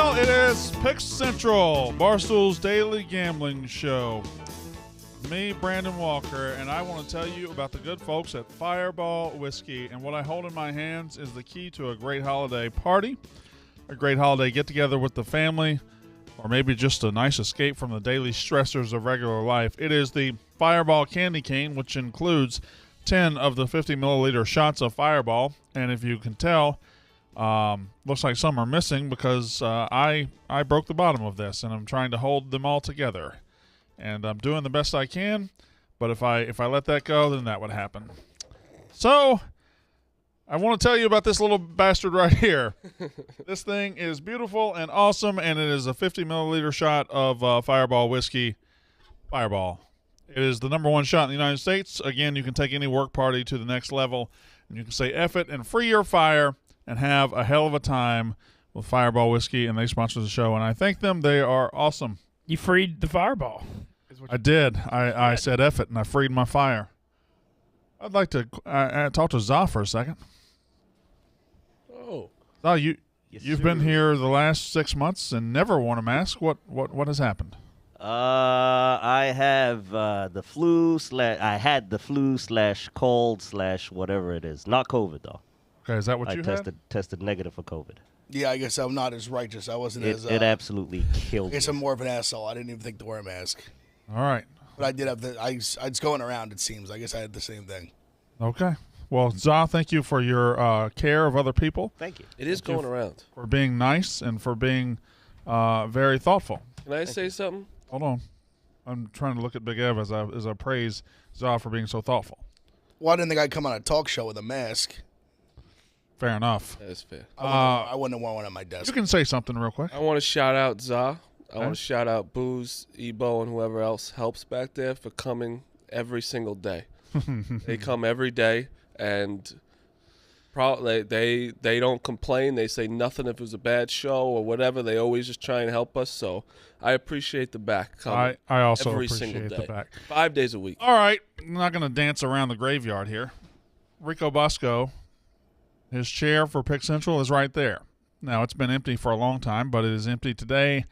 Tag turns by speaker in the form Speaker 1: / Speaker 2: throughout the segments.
Speaker 1: Well, it is Pick Central, Barstool's daily gambling show. Me, Brandon Walker, and I want to tell you about the good folks at Fireball Whiskey. And what I hold in my hands is the key to a great holiday party, a great holiday get-together with the family, or maybe just a nice escape from the daily stressors of regular life. It is the Fireball Candy Cane, which includes 10 of the 50 milliliter shots of Fireball. And if you can tell, looks like some are missing because I broke the bottom of this, and I'm trying to hold them all together. And I'm doing the best I can, but if I let that go, then that would happen. So, I want to tell you about this little bastard right here. This thing is beautiful and awesome, and it is a 50 milliliter shot of Fireball Whiskey. Fireball. It is the number one shot in the United States. Again, you can take any work party to the next level, and you can say F it and free your fire and have a hell of a time with Fireball Whiskey, and they sponsor the show, and I thank them. They are awesome.
Speaker 2: You freed the Fireball.
Speaker 1: I did. I said F it, and I freed my fire. I'd like to talk to Za for a second.
Speaker 3: Oh.
Speaker 1: Za, you've been here the last 6 months and never worn a mask. What has happened?
Speaker 4: I have the flu I had the flu / cold / whatever it is. Not COVID, though.
Speaker 1: Okay, is that what you
Speaker 4: had? I tested negative for COVID.
Speaker 3: Yeah, I guess I'm not as righteous. I wasn't as...
Speaker 4: It absolutely killed
Speaker 3: I guess
Speaker 4: me.
Speaker 3: I'm more of an asshole. I didn't even think to wear a mask.
Speaker 1: All right.
Speaker 3: But I did have it's going around, it seems. I guess I had the same thing.
Speaker 1: Okay. Well, Za, thank you for your care of other people.
Speaker 4: Thank you.
Speaker 3: It is going around.
Speaker 1: For being nice and for being very thoughtful.
Speaker 5: Can I say something?
Speaker 1: Hold on. I'm trying to look at Big Ev as I praise Za for being so thoughtful.
Speaker 3: Well, I didn't think I'd come on a talk show with a mask.
Speaker 1: Fair enough.
Speaker 5: That is fair.
Speaker 3: I wouldn't have worn one at my desk.
Speaker 1: You can say something real quick.
Speaker 5: I want to shout out Za. I want to shout out Booze, Ebo, and whoever else helps back there for coming every single day. They come every day, and they don't complain. They say nothing if it was a bad show or whatever. They always just try and help us. So I appreciate the back coming.
Speaker 1: I also
Speaker 5: every
Speaker 1: appreciate
Speaker 5: single day.
Speaker 1: the back.
Speaker 5: 5 days a week.
Speaker 1: All right. I'm not going to dance around the graveyard here. Rico Bosco, his chair for Pick Central is right there. Now, it's been empty for a long time, but it is empty today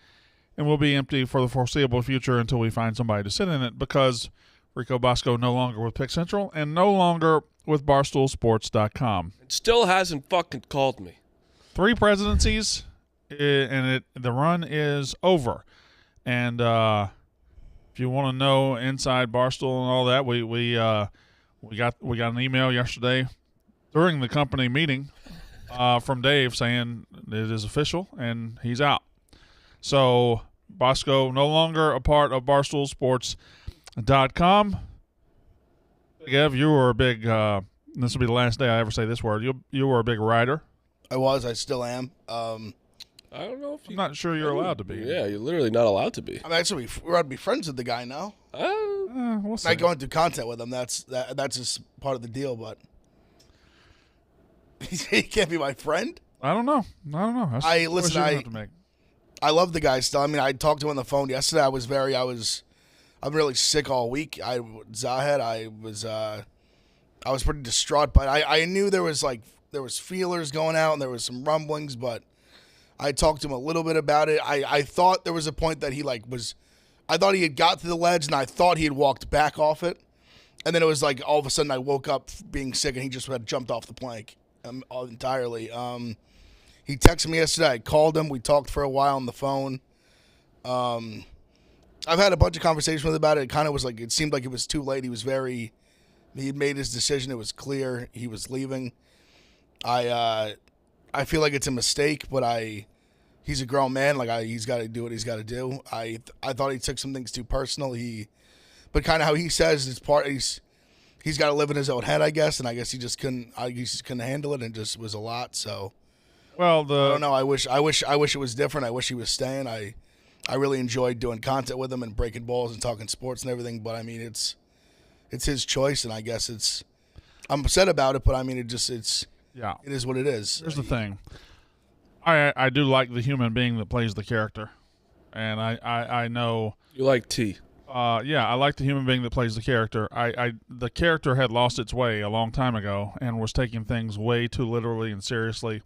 Speaker 1: and will be empty for the foreseeable future until we find somebody to sit in it, because Rico Bosco no longer with Pick Central and no longer with BarstoolSports.com.
Speaker 5: It still hasn't fucking called me.
Speaker 1: 3 presidencies, and the run is over. And if you want to know inside Barstool and all that, we got an email yesterday during the company meeting from Dave saying it is official and he's out. So Bosco no longer a part of BarstoolSports.com. Gav, you were a big. This will be the last day I ever say this word. You were a big writer.
Speaker 3: I was. I still am.
Speaker 5: I don't know if
Speaker 1: I'm not sure you're allowed to be.
Speaker 5: Yeah, you're literally not allowed to be.
Speaker 3: I'm actually we're about to be friends with the guy now.
Speaker 1: We'll see.
Speaker 3: Not going through content with him. That's just part of the deal. But he can't be my friend.
Speaker 1: I don't know. That's
Speaker 3: I listen.
Speaker 1: choice you have to make.
Speaker 3: I love the guy still. I mean, I talked to him on the phone yesterday. I'm really sick all week. I was pretty distraught, but I knew there was feelers going out and there was some rumblings, but I talked to him a little bit about it. I thought there was a point that I thought he had got to the ledge and I thought he had walked back off it. And then it was like all of a sudden I woke up being sick and he just had jumped off the plank entirely. He texted me yesterday. I called him. We talked for a while on the phone. I've had a bunch of conversations with him about it. It kind of was like, it seemed like it was too late. He had made his decision. It was clear he was leaving. I feel like it's a mistake, but he's a grown man. He's got to do what he's got to do. I thought he took some things too personal. But kind of how he says it's he's got to live in his own head, I guess. And I guess he just couldn't handle it, and just was a lot. So,
Speaker 1: well,
Speaker 3: I don't know. I wish it was different. I wish he was staying. I really enjoyed doing content with him and breaking balls and talking sports and everything. But I mean, it's his choice, and I guess I'm upset about it. But I mean, it is what it is.
Speaker 1: Here's the thing. I do like the human being that plays the character, and I know
Speaker 5: you like T.
Speaker 1: Yeah, I like the human being that plays the character. The character had lost its way a long time ago and was taking things way too literally and seriously.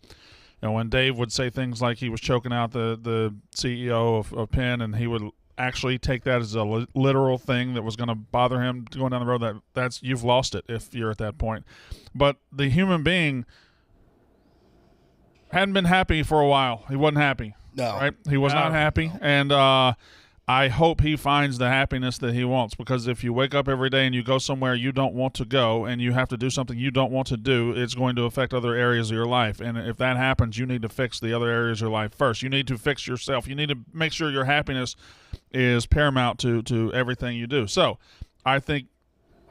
Speaker 1: And when Dave would say things like he was choking out the CEO of Penn, and he would actually take that as a literal thing that was going to bother him going down the road, that's you've lost it if you're at that point. But the human being hadn't been happy for a while. He wasn't happy.
Speaker 3: No.
Speaker 1: Right? He was not happy. And I hope he finds the happiness that he wants, because if you wake up every day and you go somewhere you don't want to go and you have to do something you don't want to do, it's going to affect other areas of your life. And if that happens, you need to fix the other areas of your life first. You need to fix yourself. You need to make sure your happiness is paramount to everything you do. So I think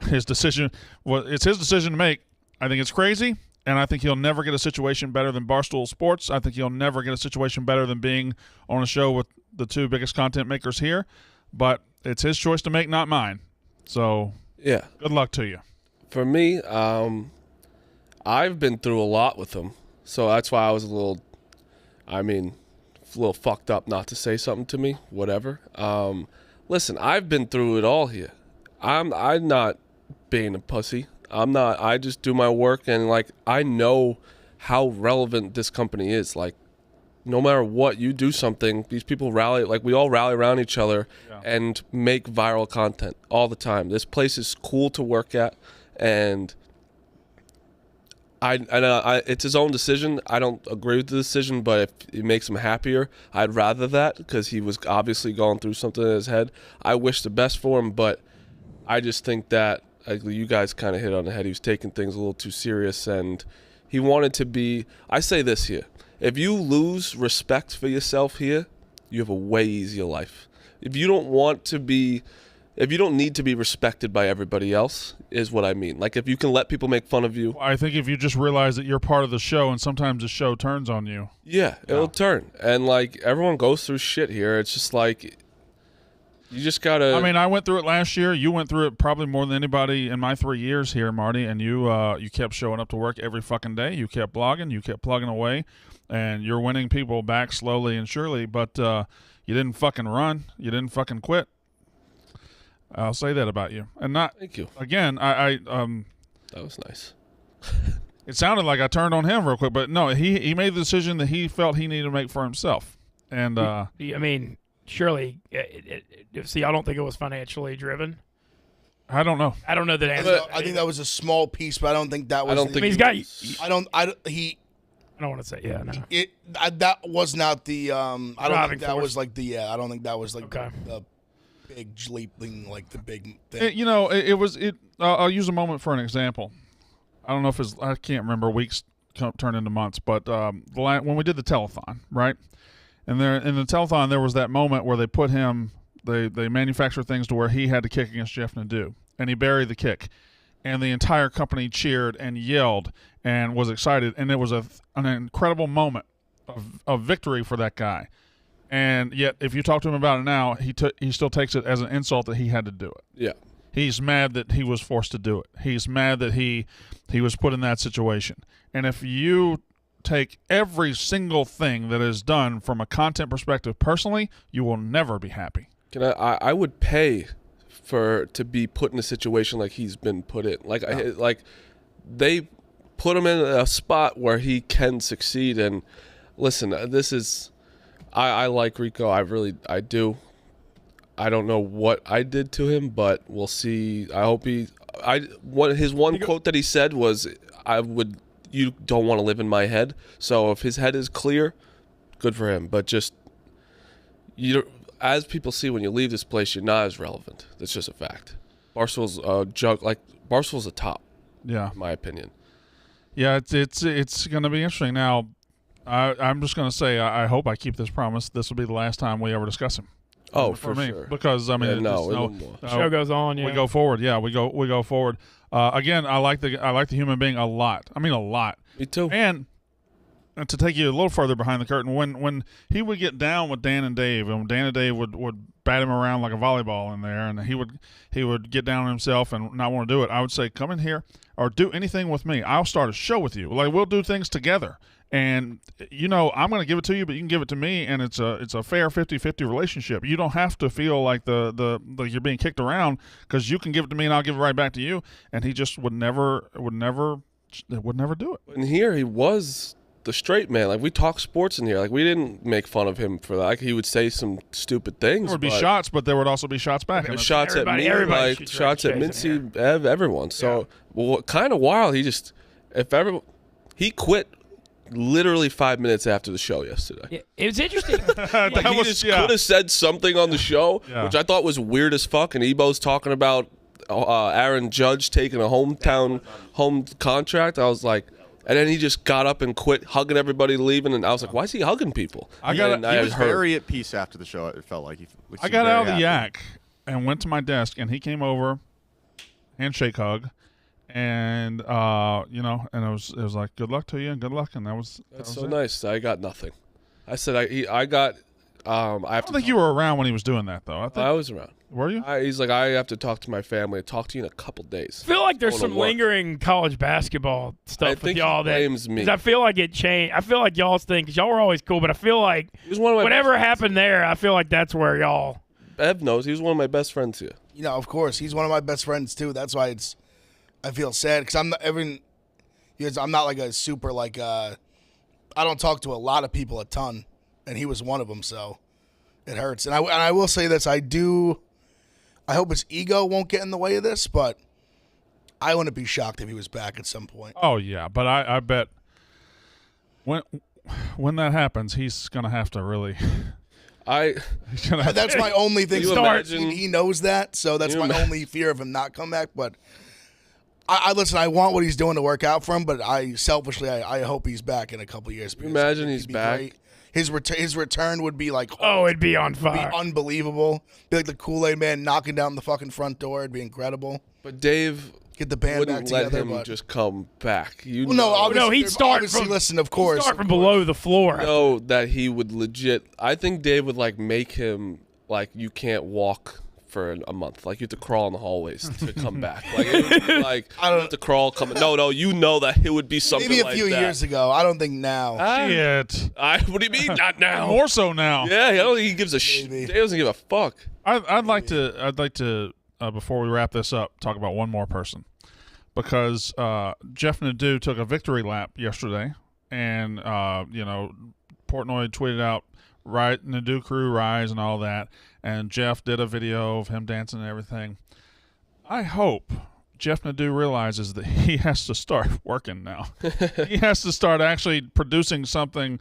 Speaker 1: his decision, it's his decision to make. I think it's crazy. And I think he'll never get a situation better than Barstool Sports. I think he'll never get a situation better than being on a show with the two biggest content makers here. But it's his choice to make, not mine. So,
Speaker 5: yeah,
Speaker 1: good luck to you.
Speaker 5: For me, I've been through a lot with him. So that's why I was a little fucked up not to say something to me, whatever. Listen, I've been through it all here. I'm not being a pussy. I'm not. I just do my work, and like I know how relevant this company is. Like, no matter what, you do something, these people rally. Like, we all rally around each other and make viral content all the time. This place is cool to work at, and it's his own decision. I don't agree with the decision, but if it makes him happier, I'd rather that, because he was obviously going through something in his head. I wish the best for him, but I just think that, like you guys kind of hit on the head, he was taking things a little too serious, and he wanted to be. I say this here: if you lose respect for yourself here, you have a way easier life. If you don't need to be respected by everybody else, is what I mean. Like, if you can let people make fun of you.
Speaker 1: I think if you just realize that you're part of the show, and sometimes the show turns on you.
Speaker 5: Yeah, it'll turn. And like, everyone goes through shit here. It's just like, you just gotta.
Speaker 1: I mean, I went through it last year. You went through it probably more than anybody in my 3 years here, Marty. And you kept showing up to work every fucking day. You kept blogging. You kept plugging away, and you're winning people back slowly and surely. But you didn't fucking run. You didn't fucking quit. I'll say that about you. And not.
Speaker 5: Thank you.
Speaker 1: Again,
Speaker 5: that was nice.
Speaker 1: It sounded like I turned on him real quick, but no, he made the decision that he felt he needed to make for himself. And
Speaker 2: I mean, surely, see, I don't think it was financially driven.
Speaker 1: I don't know.
Speaker 2: I don't know that answer.
Speaker 3: I think that was a small piece, but I don't think that was.
Speaker 5: I don't think
Speaker 2: he's got.
Speaker 3: I don't want to say.
Speaker 2: Yeah, no.
Speaker 3: That was not the. I don't think that
Speaker 2: force.
Speaker 3: was like the. I don't think that was like
Speaker 2: Okay.
Speaker 3: the big leap thing, like the big thing.
Speaker 1: It was. I'll use a moment for an example. I don't know if I can't remember. Weeks turn into months, but when we did the telethon, right? And there in the telethon, there was that moment where they put him. They manufactured things to where he had to kick against Jeff Nadeau, and he buried the kick, and the entire company cheered and yelled and was excited, and it was an incredible moment of victory for that guy. And yet, if you talk to him about it now, he still takes it as an insult that he had to do it.
Speaker 5: Yeah.
Speaker 1: He's mad that he was forced to do it. He's mad that he was put in that situation. And if you take every single thing that is done from a content perspective personally, you will never be happy.
Speaker 5: I would pay to be put in a situation like he's been put in. Like they put him in a spot where he can succeed. And listen, this is. I like Rico. I do. I don't know what I did to him, but we'll see. I hope his one quote that he said was, you don't want to live in my head. So if his head is clear, good for him. But just, as people see when you leave this place, you're not as relevant. That's just a fact. Barstool's Barstool's a top.
Speaker 1: Yeah.
Speaker 5: In my opinion.
Speaker 1: Yeah, it's going to be interesting. Now, I'm just going to say, I hope I keep this promise. This will be the last time we ever discuss him.
Speaker 5: Oh,
Speaker 1: for
Speaker 5: for
Speaker 1: me,
Speaker 5: sure.
Speaker 1: Because I mean,
Speaker 2: the show goes on. Yeah.
Speaker 1: We go forward. Yeah, we go forward. Again, I like the human being a lot. I mean, a lot.
Speaker 5: Me too.
Speaker 1: And to take you a little further behind the curtain, when he would get down with Dan and Dave, and Dan and Dave would bat him around like a volleyball in there, and he would get down on himself and not want to do it, I would say, come in here or do anything with me. I'll start a show with you. Like, we'll do things together. And, I'm going to give it to you, but you can give it to me, and it's a fair 50-50 relationship. You don't have to feel like you're being kicked around, because you can give it to me and I'll give it right back to you. And he just would never do it.
Speaker 5: And here he was the straight man. Like, we talk sports in here. Like, we didn't make fun of him for that. Like, he would say some stupid things.
Speaker 1: There would be shots, but there would also be shots back.
Speaker 5: Shots at me, like shots at Mincy, everyone. So, kind of wild. He quit literally 5 minutes after the show yesterday.
Speaker 2: Yeah, it was interesting.
Speaker 5: Like, he just could have said something on the show, which I thought was weird as fuck. And Ebo's talking about Aaron Judge taking a home contract. I was like, and then he just got up and quit, hugging everybody, leaving. And I was like, why is he hugging people?
Speaker 6: He was very at peace after the show. It felt like
Speaker 1: I got out of the yak and went to my desk, and he came over, handshake hug. And and it was like, good luck to you and good luck, and that's
Speaker 5: so nice. I got nothing. I said I got. I
Speaker 1: don't think you were around when he was doing that though.
Speaker 5: I was around.
Speaker 1: Were you?
Speaker 5: He's like, I have to talk to my family. Talk to you in a couple days.
Speaker 2: I feel like there's some lingering college basketball stuff with y'all.
Speaker 5: He blames me.
Speaker 2: I feel like it changed. I feel like y'all's thing, because y'all were always cool, but I feel like whatever happened there, I feel like that's where y'all.
Speaker 5: Bev knows he was one of my best friends here.
Speaker 3: Of course, he's one of my best friends too. That's why I feel sad, because I'm not like a super I don't talk to a lot of people a ton, and he was one of them, so it hurts. And I will say this, I hope his ego won't get in the way of this, but I wouldn't be shocked if he was back at some point.
Speaker 1: Oh yeah, but I bet when that happens, he's gonna have to really.
Speaker 3: That's my only thing. He knows that, so that's my only fear of him not come back. But I listen. I want what he's doing to work out for him, but I hope he's back in a couple years.
Speaker 5: Imagine he's back.
Speaker 3: Great. His return would be like
Speaker 2: it'd be on fire,
Speaker 3: it'd be unbelievable. Be like the Kool-Aid Man knocking down the fucking front door. It'd be incredible.
Speaker 5: But Dave
Speaker 3: get the band back together.
Speaker 5: Wouldn't let him just come back.
Speaker 2: He'd start from.
Speaker 3: Listen, of course,
Speaker 2: start from below the floor.
Speaker 5: Know that he would legit. I think Dave would make him you can't walk for a month. You have to crawl in the hallways to come back. It would be I don't have to crawl. No, you know that it would be something
Speaker 3: maybe a few years ago. I don't think now.
Speaker 1: Shit.
Speaker 5: What do you mean not now?
Speaker 1: More so now.
Speaker 5: Yeah, I don't think he gives a shit. Dave doesn't give a fuck.
Speaker 1: I'd like to before we wrap this up, talk about one more person, because Jeff Nadeau took a victory lap yesterday, and Portnoy tweeted out, "Right, Nadeau crew rise" and all that. And Jeff did a video of him dancing and everything. I hope Jeff Nadeau realizes that he has to start working now. He has to start actually producing something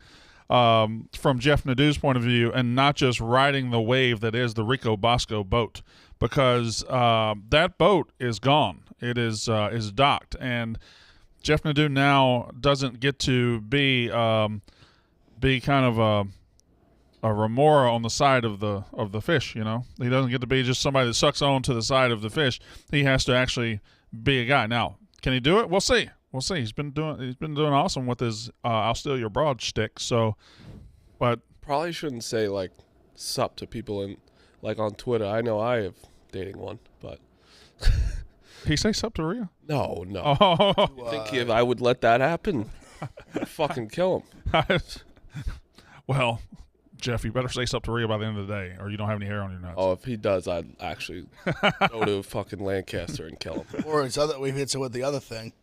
Speaker 1: from Jeff Nadeau's point of view, and not just riding the wave that is the Rico Bosco boat, because that boat is gone. It is docked, and Jeff Nadeau now doesn't get to be kind of a remora on the side of the fish. He doesn't get to be just somebody that sucks on to the side of the fish. He has to actually be a guy. Now, can he do it? We'll see. He's been doing awesome with his "I'll steal your broad" shtick. So, but
Speaker 5: probably shouldn't say sup to people in on Twitter. I know I have dating one, but
Speaker 1: he say sup to Rhea?
Speaker 5: No.
Speaker 1: Oh.
Speaker 5: I think if I would let that happen, I'd fucking kill him.
Speaker 1: Well, Jeff, you better say something to Rhea by the end of the day, or you don't have any hair on your nuts.
Speaker 5: Oh, if he does, I'd actually go to fucking Lancaster and kill him.
Speaker 3: Or we've hit with the other thing.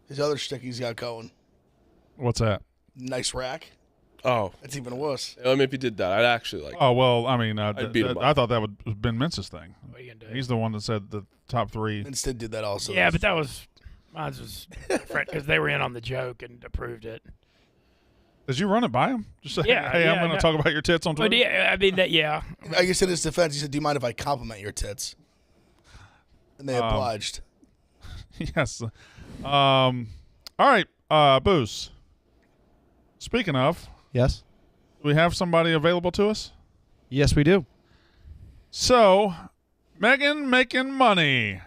Speaker 3: His other shtick he's got going.
Speaker 1: What's that?
Speaker 3: Nice rack.
Speaker 5: Oh.
Speaker 3: That's even worse.
Speaker 5: If he did that, I'd actually
Speaker 1: Oh, well, I mean,
Speaker 5: I'd beat him up.
Speaker 1: I thought that would Ben Mintz's thing. He's the one that said the top three.
Speaker 3: Mintz did do that also.
Speaker 2: Yeah, but mine was different, because they were in on the joke and approved it.
Speaker 1: Did you run it by him? Just say,
Speaker 2: yeah,
Speaker 1: hey, I'm going to talk about your tits on Twitter?
Speaker 2: But yeah, I mean, yeah.
Speaker 3: I guess in his defense, he said, "Do you mind if I compliment your tits?" And they obliged.
Speaker 1: Yes. All right, Booze. Speaking of,
Speaker 7: yes,
Speaker 1: do we have somebody available to us?
Speaker 7: Yes, we do.
Speaker 1: So, Megan making money.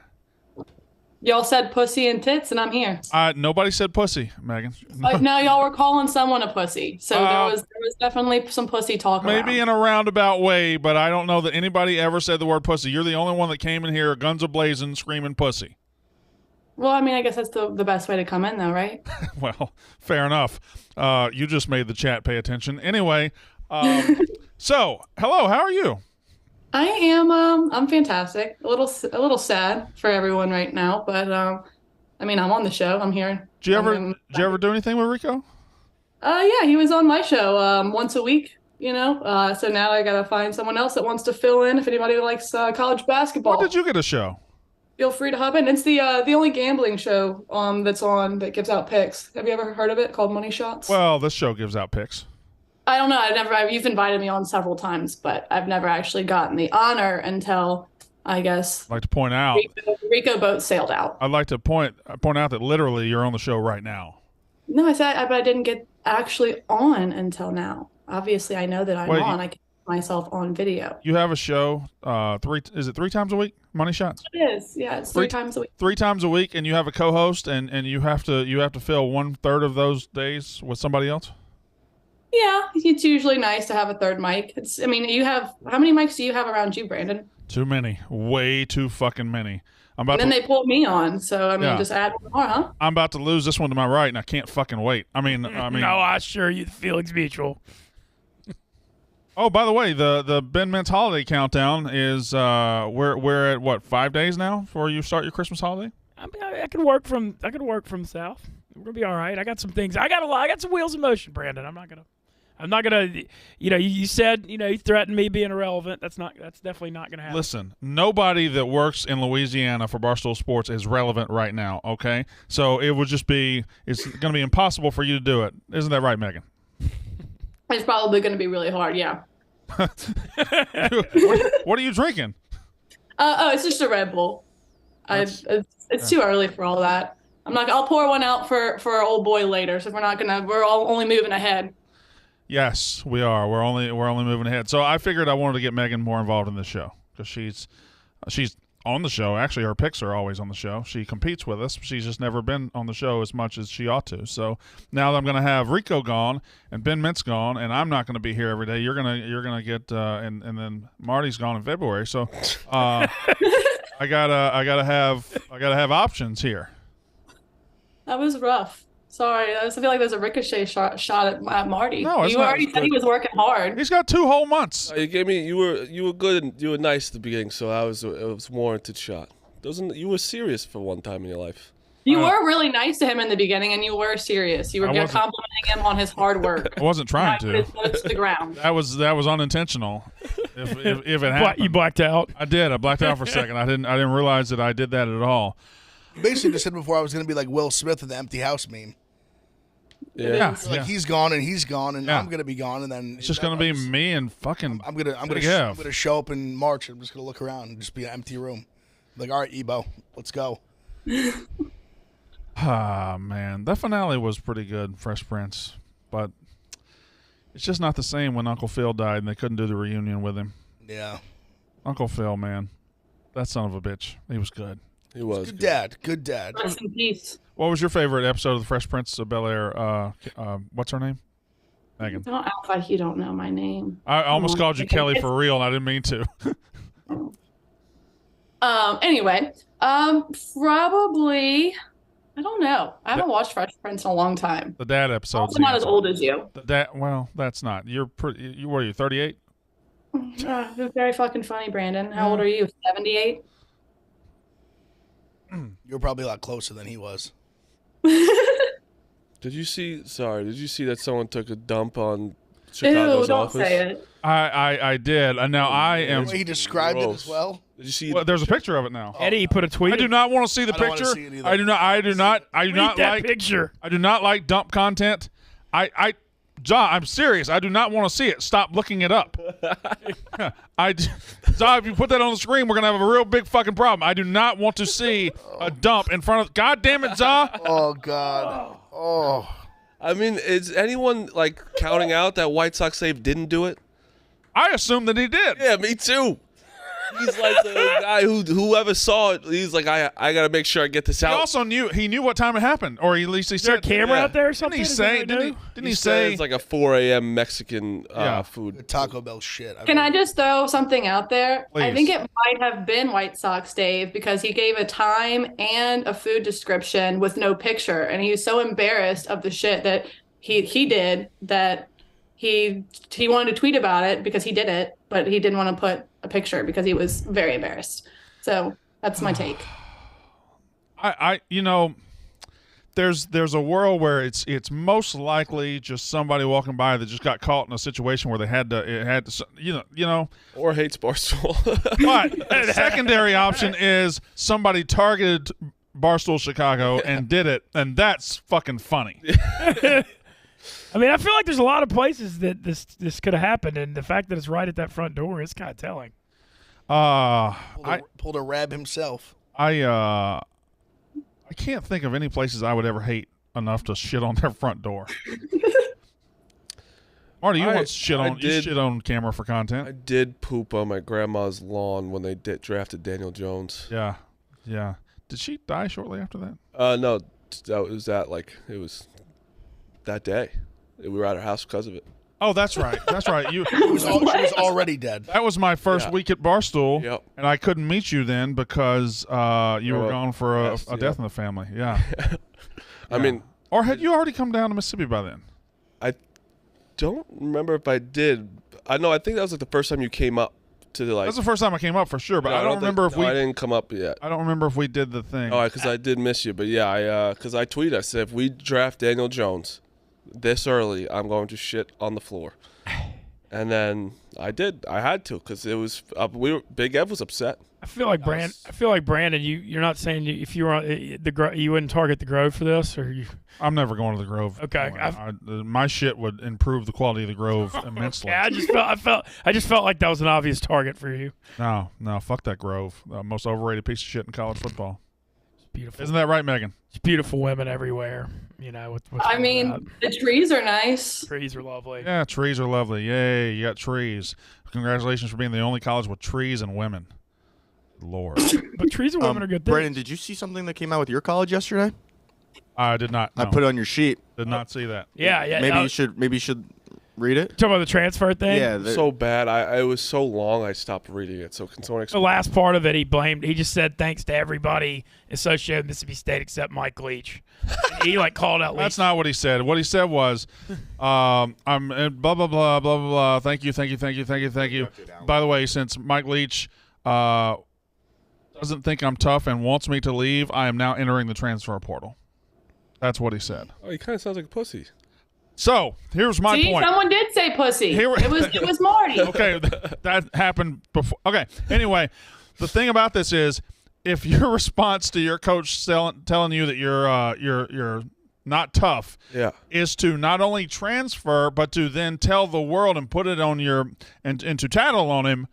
Speaker 8: Y'all said pussy and tits, and I'm here.
Speaker 1: Nobody said pussy, Megan.
Speaker 8: But no, y'all were calling someone a pussy, so there was definitely some pussy talk.
Speaker 1: Maybe
Speaker 8: around.
Speaker 1: in a roundabout way, but I don't know that anybody ever said the word pussy. You're the only one that came in here guns a-blazing, screaming pussy.
Speaker 8: Well, I mean, I guess that's the best way to come in, though, right?
Speaker 1: Well, fair enough. You just made the chat pay attention. Anyway, so hello, how are you?
Speaker 8: I am. I'm fantastic. A little sad for everyone right now, but I mean, I'm on the show. I'm here.
Speaker 1: Did you ever do anything with Rico?
Speaker 8: Yeah, he was on my show once a week. So now I gotta find someone else that wants to fill in. If anybody likes college basketball,
Speaker 1: When did you get a show?
Speaker 8: feel free to hop in. It's the only gambling show that gives out picks. Have you ever heard of it? Called Money Shots.
Speaker 1: Well, this show gives out picks.
Speaker 8: I don't know. You've invited me on several times, but I've never actually gotten the honor until I guess
Speaker 1: I'd like to point out
Speaker 8: Rico boat sailed out.
Speaker 1: I'd like to point out that literally you're on the show right now.
Speaker 8: No, but I didn't get actually on until now. Obviously, I know that I'm on. I can put myself on video.
Speaker 1: You have a show. Is it 3 times a week? Money Shots.
Speaker 8: It is. Yeah, it's 3 times a week.
Speaker 1: 3 times a week, and you have a co-host, and you have to fill 1/3 of those days with somebody else.
Speaker 8: Yeah, it's usually nice to have a third mic. How many mics do you have around you, Brandon?
Speaker 1: Too many. Way too fucking many.
Speaker 8: They pulled me on, so just add one more, huh?
Speaker 1: I'm about to lose this one to my right, and I can't fucking wait. I mean.
Speaker 2: No, I assure you, the feeling's mutual.
Speaker 1: Oh, by the way, the Ben Mintz holiday countdown is we're at what, 5 days now before you start your Christmas holiday?
Speaker 2: I could work from south. We're gonna be all right. I got some things. I got some wheels in motion, Brandon. I'm not gonna. You said you threatened me being irrelevant. That's definitely not gonna happen.
Speaker 1: Listen, nobody that works in Louisiana for Barstool Sports is relevant right now. Okay, so it's gonna be impossible for you to do it. Isn't that right, Megan?
Speaker 8: It's probably going to be really hard, yeah.
Speaker 1: What are you drinking?
Speaker 8: It's just a Red Bull. It's too early for all that. I'll pour one out for our old boy later. So we're all only moving ahead.
Speaker 1: Yes, we are. We're only moving ahead. So I figured I wanted to get Megan more involved in this show because she's on the show. Actually, her picks are always on the show. She competes with us. She's just never been on the show as much as she ought to. So now that I'm going to have Rico gone and Ben Mintz gone, and I'm not going to be here every day, you're gonna get and then Marty's gone in February. So I gotta have options here.
Speaker 8: That was rough. Sorry, I feel like there's a ricochet shot at Marty.
Speaker 1: No,
Speaker 8: you already said he was working hard.
Speaker 1: He's got 2 whole months.
Speaker 5: You were good and you were nice at the beginning, so it was a warranted shot. You were serious for one time in your life.
Speaker 8: You were really nice to him in the beginning, and you were serious. You were complimenting him on his hard work.
Speaker 1: I wasn't trying to.
Speaker 8: His nose to the ground.
Speaker 1: That was unintentional. If it happened,
Speaker 2: you blacked out.
Speaker 1: I did. I blacked out for a second. I didn't realize that I did that at all.
Speaker 3: Basically, just said before I was going to be like Will Smith with the empty house meme.
Speaker 1: Yeah.
Speaker 3: He's gone and he's gone and I'm gonna be gone and then
Speaker 1: it's just gonna be me and fucking.
Speaker 3: I'm gonna show up in March. I'm just gonna look around and just be an empty room. Like, all right, Ebo, let's go.
Speaker 1: Ah, man, that finale was pretty good, Fresh Prince, but it's just not the same when Uncle Phil died and they couldn't do the reunion with him.
Speaker 3: Yeah,
Speaker 1: Uncle Phil, man, that son of a bitch. He was good.
Speaker 5: He was
Speaker 3: good dad. Good dad.
Speaker 8: Rest in peace.
Speaker 1: What was your favorite episode of the Fresh Prince of Bel-Air? What's her name? Megan.
Speaker 8: Don't act like you don't know my name.
Speaker 1: I almost called you Kelly for real, and I didn't mean to.
Speaker 8: Anyway, probably, I don't know. I haven't watched Fresh Prince in a long time.
Speaker 1: The dad episode.
Speaker 8: I'm not as old as you.
Speaker 1: Well, that's not. You're pretty. What are you? 38.
Speaker 8: It was very fucking funny, Brandon. How old are you? 78.
Speaker 3: You're probably a lot closer than he was.
Speaker 5: Did you see that someone took a dump on Chicago's office?
Speaker 8: Don't say it.
Speaker 1: I did. And now I am.
Speaker 3: The way he described it as well.
Speaker 5: Did you see?
Speaker 1: Well, there's a picture of it now.
Speaker 2: Eddie put a tweet.
Speaker 1: I do not want to see the
Speaker 3: I don't
Speaker 1: picture.
Speaker 3: wanna see it either.
Speaker 1: I do not like
Speaker 2: picture.
Speaker 1: I do not like dump content. John, I'm serious. I do not want to see it. Stop looking it up. Zah, if you put that on the screen, we're gonna have a real big fucking problem. I do not want to see a dump in front of. God damn it, Zah!
Speaker 3: Oh God. Oh.
Speaker 5: I mean, is anyone like counting out that White Sox save didn't do it?
Speaker 1: I assume that he did.
Speaker 5: Yeah, me too. He's like the guy whoever saw it. He's like, I gotta make sure I get this out.
Speaker 1: He also knew what time it happened, or at least he
Speaker 2: Is there
Speaker 1: said.
Speaker 2: a camera out there or something?
Speaker 1: Didn't he
Speaker 5: said
Speaker 1: say?
Speaker 5: it's like a 4 a.m. Mexican food?
Speaker 3: Taco Bell shit.
Speaker 8: Can I just throw something out there?
Speaker 1: Please.
Speaker 8: I think it might have been White Sox Dave because he gave a time and a food description with no picture, and he was so embarrassed of the shit that he did that he wanted to tweet about it because he did it, but he didn't want to put a picture because he was very embarrassed. So that's my take.
Speaker 1: there's a world where it's most likely just somebody walking by that just got caught in a situation where they had to you know.
Speaker 5: Or hates Barstool.
Speaker 1: But the secondary option is somebody targeted Barstool Chicago and did it, and that's fucking funny.
Speaker 2: I mean, I feel like there's a lot of places that this could have happened, and the fact that it's right at that front door is kind of telling.
Speaker 3: Pulled a Rab himself.
Speaker 1: I can't think of any places I would ever hate enough to shit on their front door. Marty, you once shit on camera for content.
Speaker 5: I did poop on my grandma's lawn when they drafted Daniel Jones.
Speaker 1: Yeah. Did she die shortly after that?
Speaker 5: No, it was that day. We were at her house because of it.
Speaker 1: Oh, that's right. She
Speaker 3: was already dead.
Speaker 1: That was my first week at Barstool,
Speaker 5: Yep.
Speaker 1: and I couldn't meet you then because you were gone for a death in the family. Yeah.
Speaker 5: I mean,
Speaker 1: or had you already come down to Mississippi by then?
Speaker 5: I don't remember if I did. I think that was like the first time you came up to the
Speaker 1: That's the first time I came up for sure, but I don't remember if we.
Speaker 5: I didn't come up yet.
Speaker 1: I don't remember if we did the thing.
Speaker 5: Oh, because I did miss you, but yeah, because I tweeted. I said if we draft Daniel Jones this early, I'm going to shit on the floor. And then I did. I had to because it was. Big Ev was upset.
Speaker 2: I feel like Brandon. You're not saying if you were on you wouldn't target the Grove for this, or you.
Speaker 1: I'm never going to the Grove.
Speaker 2: Okay,
Speaker 1: my shit would improve the quality of the Grove immensely.
Speaker 2: Yeah, I just felt like that was an obvious target for you.
Speaker 1: No, fuck that Grove. The most overrated piece of shit in college football.
Speaker 2: It's beautiful.
Speaker 1: Isn't that right, Megan?
Speaker 2: It's beautiful women everywhere. You know.
Speaker 8: The trees are nice.
Speaker 2: Trees are lovely.
Speaker 1: Yeah, trees are lovely. Yay, you got trees. Congratulations for being the only college with trees and women. Lord.
Speaker 2: But trees and women are good things.
Speaker 6: Brandon, did you see something that came out with your college yesterday?
Speaker 1: I did not. No.
Speaker 6: I put it on your sheet.
Speaker 1: Did not see that.
Speaker 2: Yeah.
Speaker 6: Maybe you should read it.
Speaker 2: Talking about the transfer thing.
Speaker 6: Yeah,
Speaker 5: So bad. It was so long. I stopped reading it. So can someone
Speaker 2: the last part of it, he just said thanks to everybody associated with Mississippi State except Mike Leach. And he called out Leach.
Speaker 1: That's not what he said. What he said was, I'm blah blah blah blah blah blah. Thank you. By the way, since Mike Leach doesn't think I'm tough and wants me to leave, I am now entering the transfer portal. That's what he said.
Speaker 5: Oh, he kind of sounds like a pussy.
Speaker 1: So here's my point.
Speaker 8: Someone did say pussy. It was Marty.
Speaker 1: Okay, that happened before. Okay, anyway, the thing about this is, if your response to your coach telling you that you're not tough, is to not only transfer but to then tell the world and put it on and to tattle on him,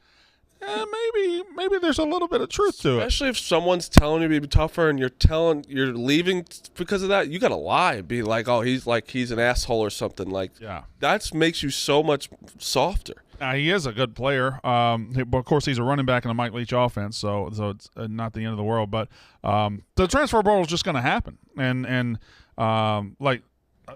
Speaker 1: maybe there's a little bit of truth to it.
Speaker 5: Especially if someone's telling you to be tougher and you're leaving because of that, you gotta lie. Be like, oh, he's an asshole or something. That makes you so much softer.
Speaker 1: He is a good player. Of course, he's a running back in the Mike Leach offense, so it's not the end of the world. But the transfer portal is just going to happen, and I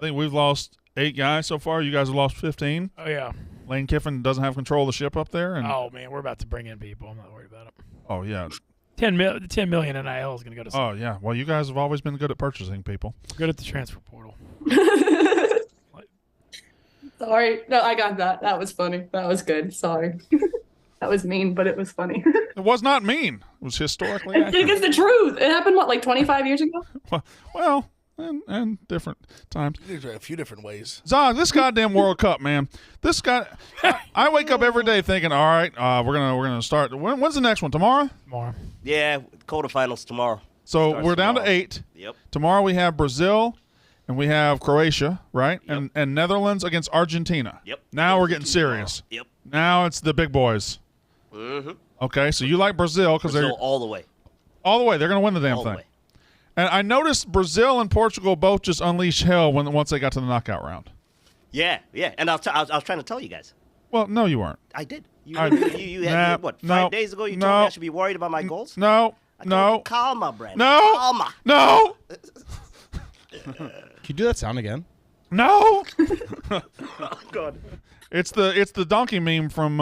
Speaker 1: think we've lost 8 guys so far. You guys have lost 15.
Speaker 2: Oh yeah.
Speaker 1: Lane Kiffin doesn't have control of the ship up there.
Speaker 2: Oh man, we're about to bring in people. I'm not worried about it.
Speaker 1: Oh yeah.
Speaker 2: 10 million NIL is going to go to.
Speaker 1: Oh yeah. Well, you guys have always been good at purchasing people.
Speaker 2: Good at the transfer portal.
Speaker 8: Sorry. No, I got that. That was funny. That was good. Sorry. That was mean, but it was funny.
Speaker 1: It was not mean. It was historically accurate.
Speaker 8: It's the truth. It happened, 25 years ago?
Speaker 1: Well, and different times.
Speaker 3: A few different ways.
Speaker 1: Zog, this goddamn World Cup, man. This guy, I wake up every day thinking, all right, we're gonna start. When's the next one? Tomorrow?
Speaker 2: Tomorrow.
Speaker 4: Yeah, quarterfinals tomorrow.
Speaker 1: So we're down to 8.
Speaker 4: Yep.
Speaker 1: Tomorrow we have Brazil, and we have Croatia, right?
Speaker 4: Yep.
Speaker 1: And Netherlands against Argentina.
Speaker 4: Yep.
Speaker 1: Now we're getting serious.
Speaker 4: Yep.
Speaker 1: Now it's the big boys.
Speaker 4: Mm-hmm.
Speaker 1: Okay, so you like Brazil because they're
Speaker 4: all the way.
Speaker 1: All the way. They're going to win the damn thing.
Speaker 4: Way.
Speaker 1: And I noticed Brazil and Portugal both just unleashed hell once they got to the knockout round.
Speaker 4: Yeah. And I was trying to tell you guys.
Speaker 1: Well, no, you weren't.
Speaker 4: I did. You had 5 days ago. You told me I should be worried about my goals.
Speaker 1: No.
Speaker 4: Calma, Brandon.
Speaker 1: No.
Speaker 4: Calma.
Speaker 1: No.
Speaker 7: Can you do that sound again?
Speaker 1: No.
Speaker 4: Oh, God.
Speaker 1: It's the donkey meme from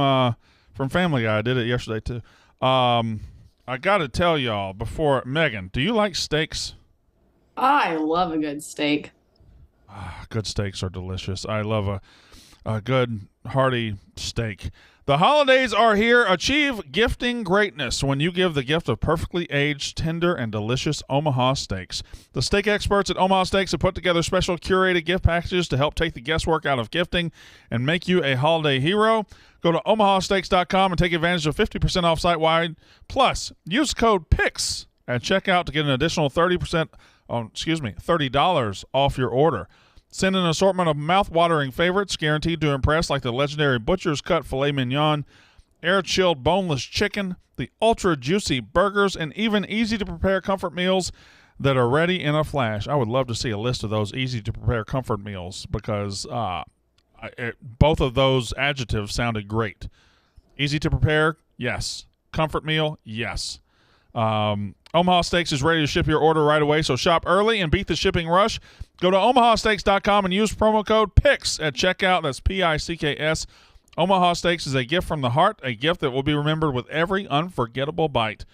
Speaker 1: Family Guy. I did it yesterday too. I got to tell y'all before, Megan, do you like steaks?
Speaker 8: I love a good steak.
Speaker 1: Good steaks are delicious. I love a good hearty steak. The holidays are here. Achieve gifting greatness when you give the gift of perfectly aged, tender, and delicious Omaha steaks. The steak experts at Omaha Steaks have put together special curated gift packages to help take the guesswork out of gifting and make you a holiday hero. Go to omahasteaks.com and take advantage of 50% off site-wide. Plus, use code PICS at checkout to get an additional $30 off your order. Send an assortment of mouth-watering favorites guaranteed to impress, like the legendary Butcher's Cut Filet Mignon, air-chilled boneless chicken, the ultra-juicy burgers, and even easy-to-prepare comfort meals that are ready in a flash. I would love to see a list of those easy-to-prepare comfort meals because both of those adjectives sounded great. Easy to prepare, yes. Comfort meal, yes. Omaha Steaks is ready to ship your order right away, so shop early and beat the shipping rush. Go to omahasteaks.com and use promo code PICS at checkout. That's PICKS. Omaha Steaks is a gift from the heart, a gift that will be remembered with every unforgettable bite.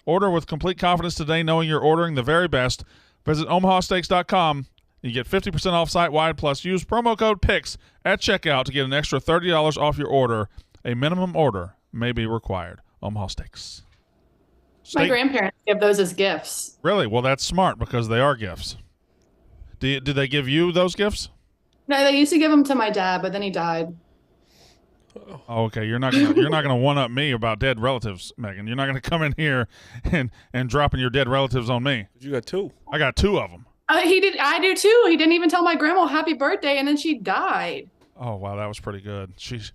Speaker 1: Order with complete confidence today, knowing you're ordering the very best. Visit omahasteaks.com. You get 50% off site-wide, plus use promo code PICS at checkout to get an extra $30 off your order. A minimum order may be required. Omaha Steaks.
Speaker 8: My grandparents give those as gifts.
Speaker 1: Really? Well, that's smart because they are gifts. Did they give you those gifts?
Speaker 8: No, they used to give them to my dad, but then he died.
Speaker 1: Oh, okay, you're not gonna one up me about dead relatives, Megan. You're not gonna come in here and dropping your dead relatives on me.
Speaker 5: You got 2.
Speaker 1: I got 2 of them.
Speaker 8: He did. I do too. He didn't even tell my grandma happy birthday, and then she died.
Speaker 1: Oh wow, that was pretty good. She's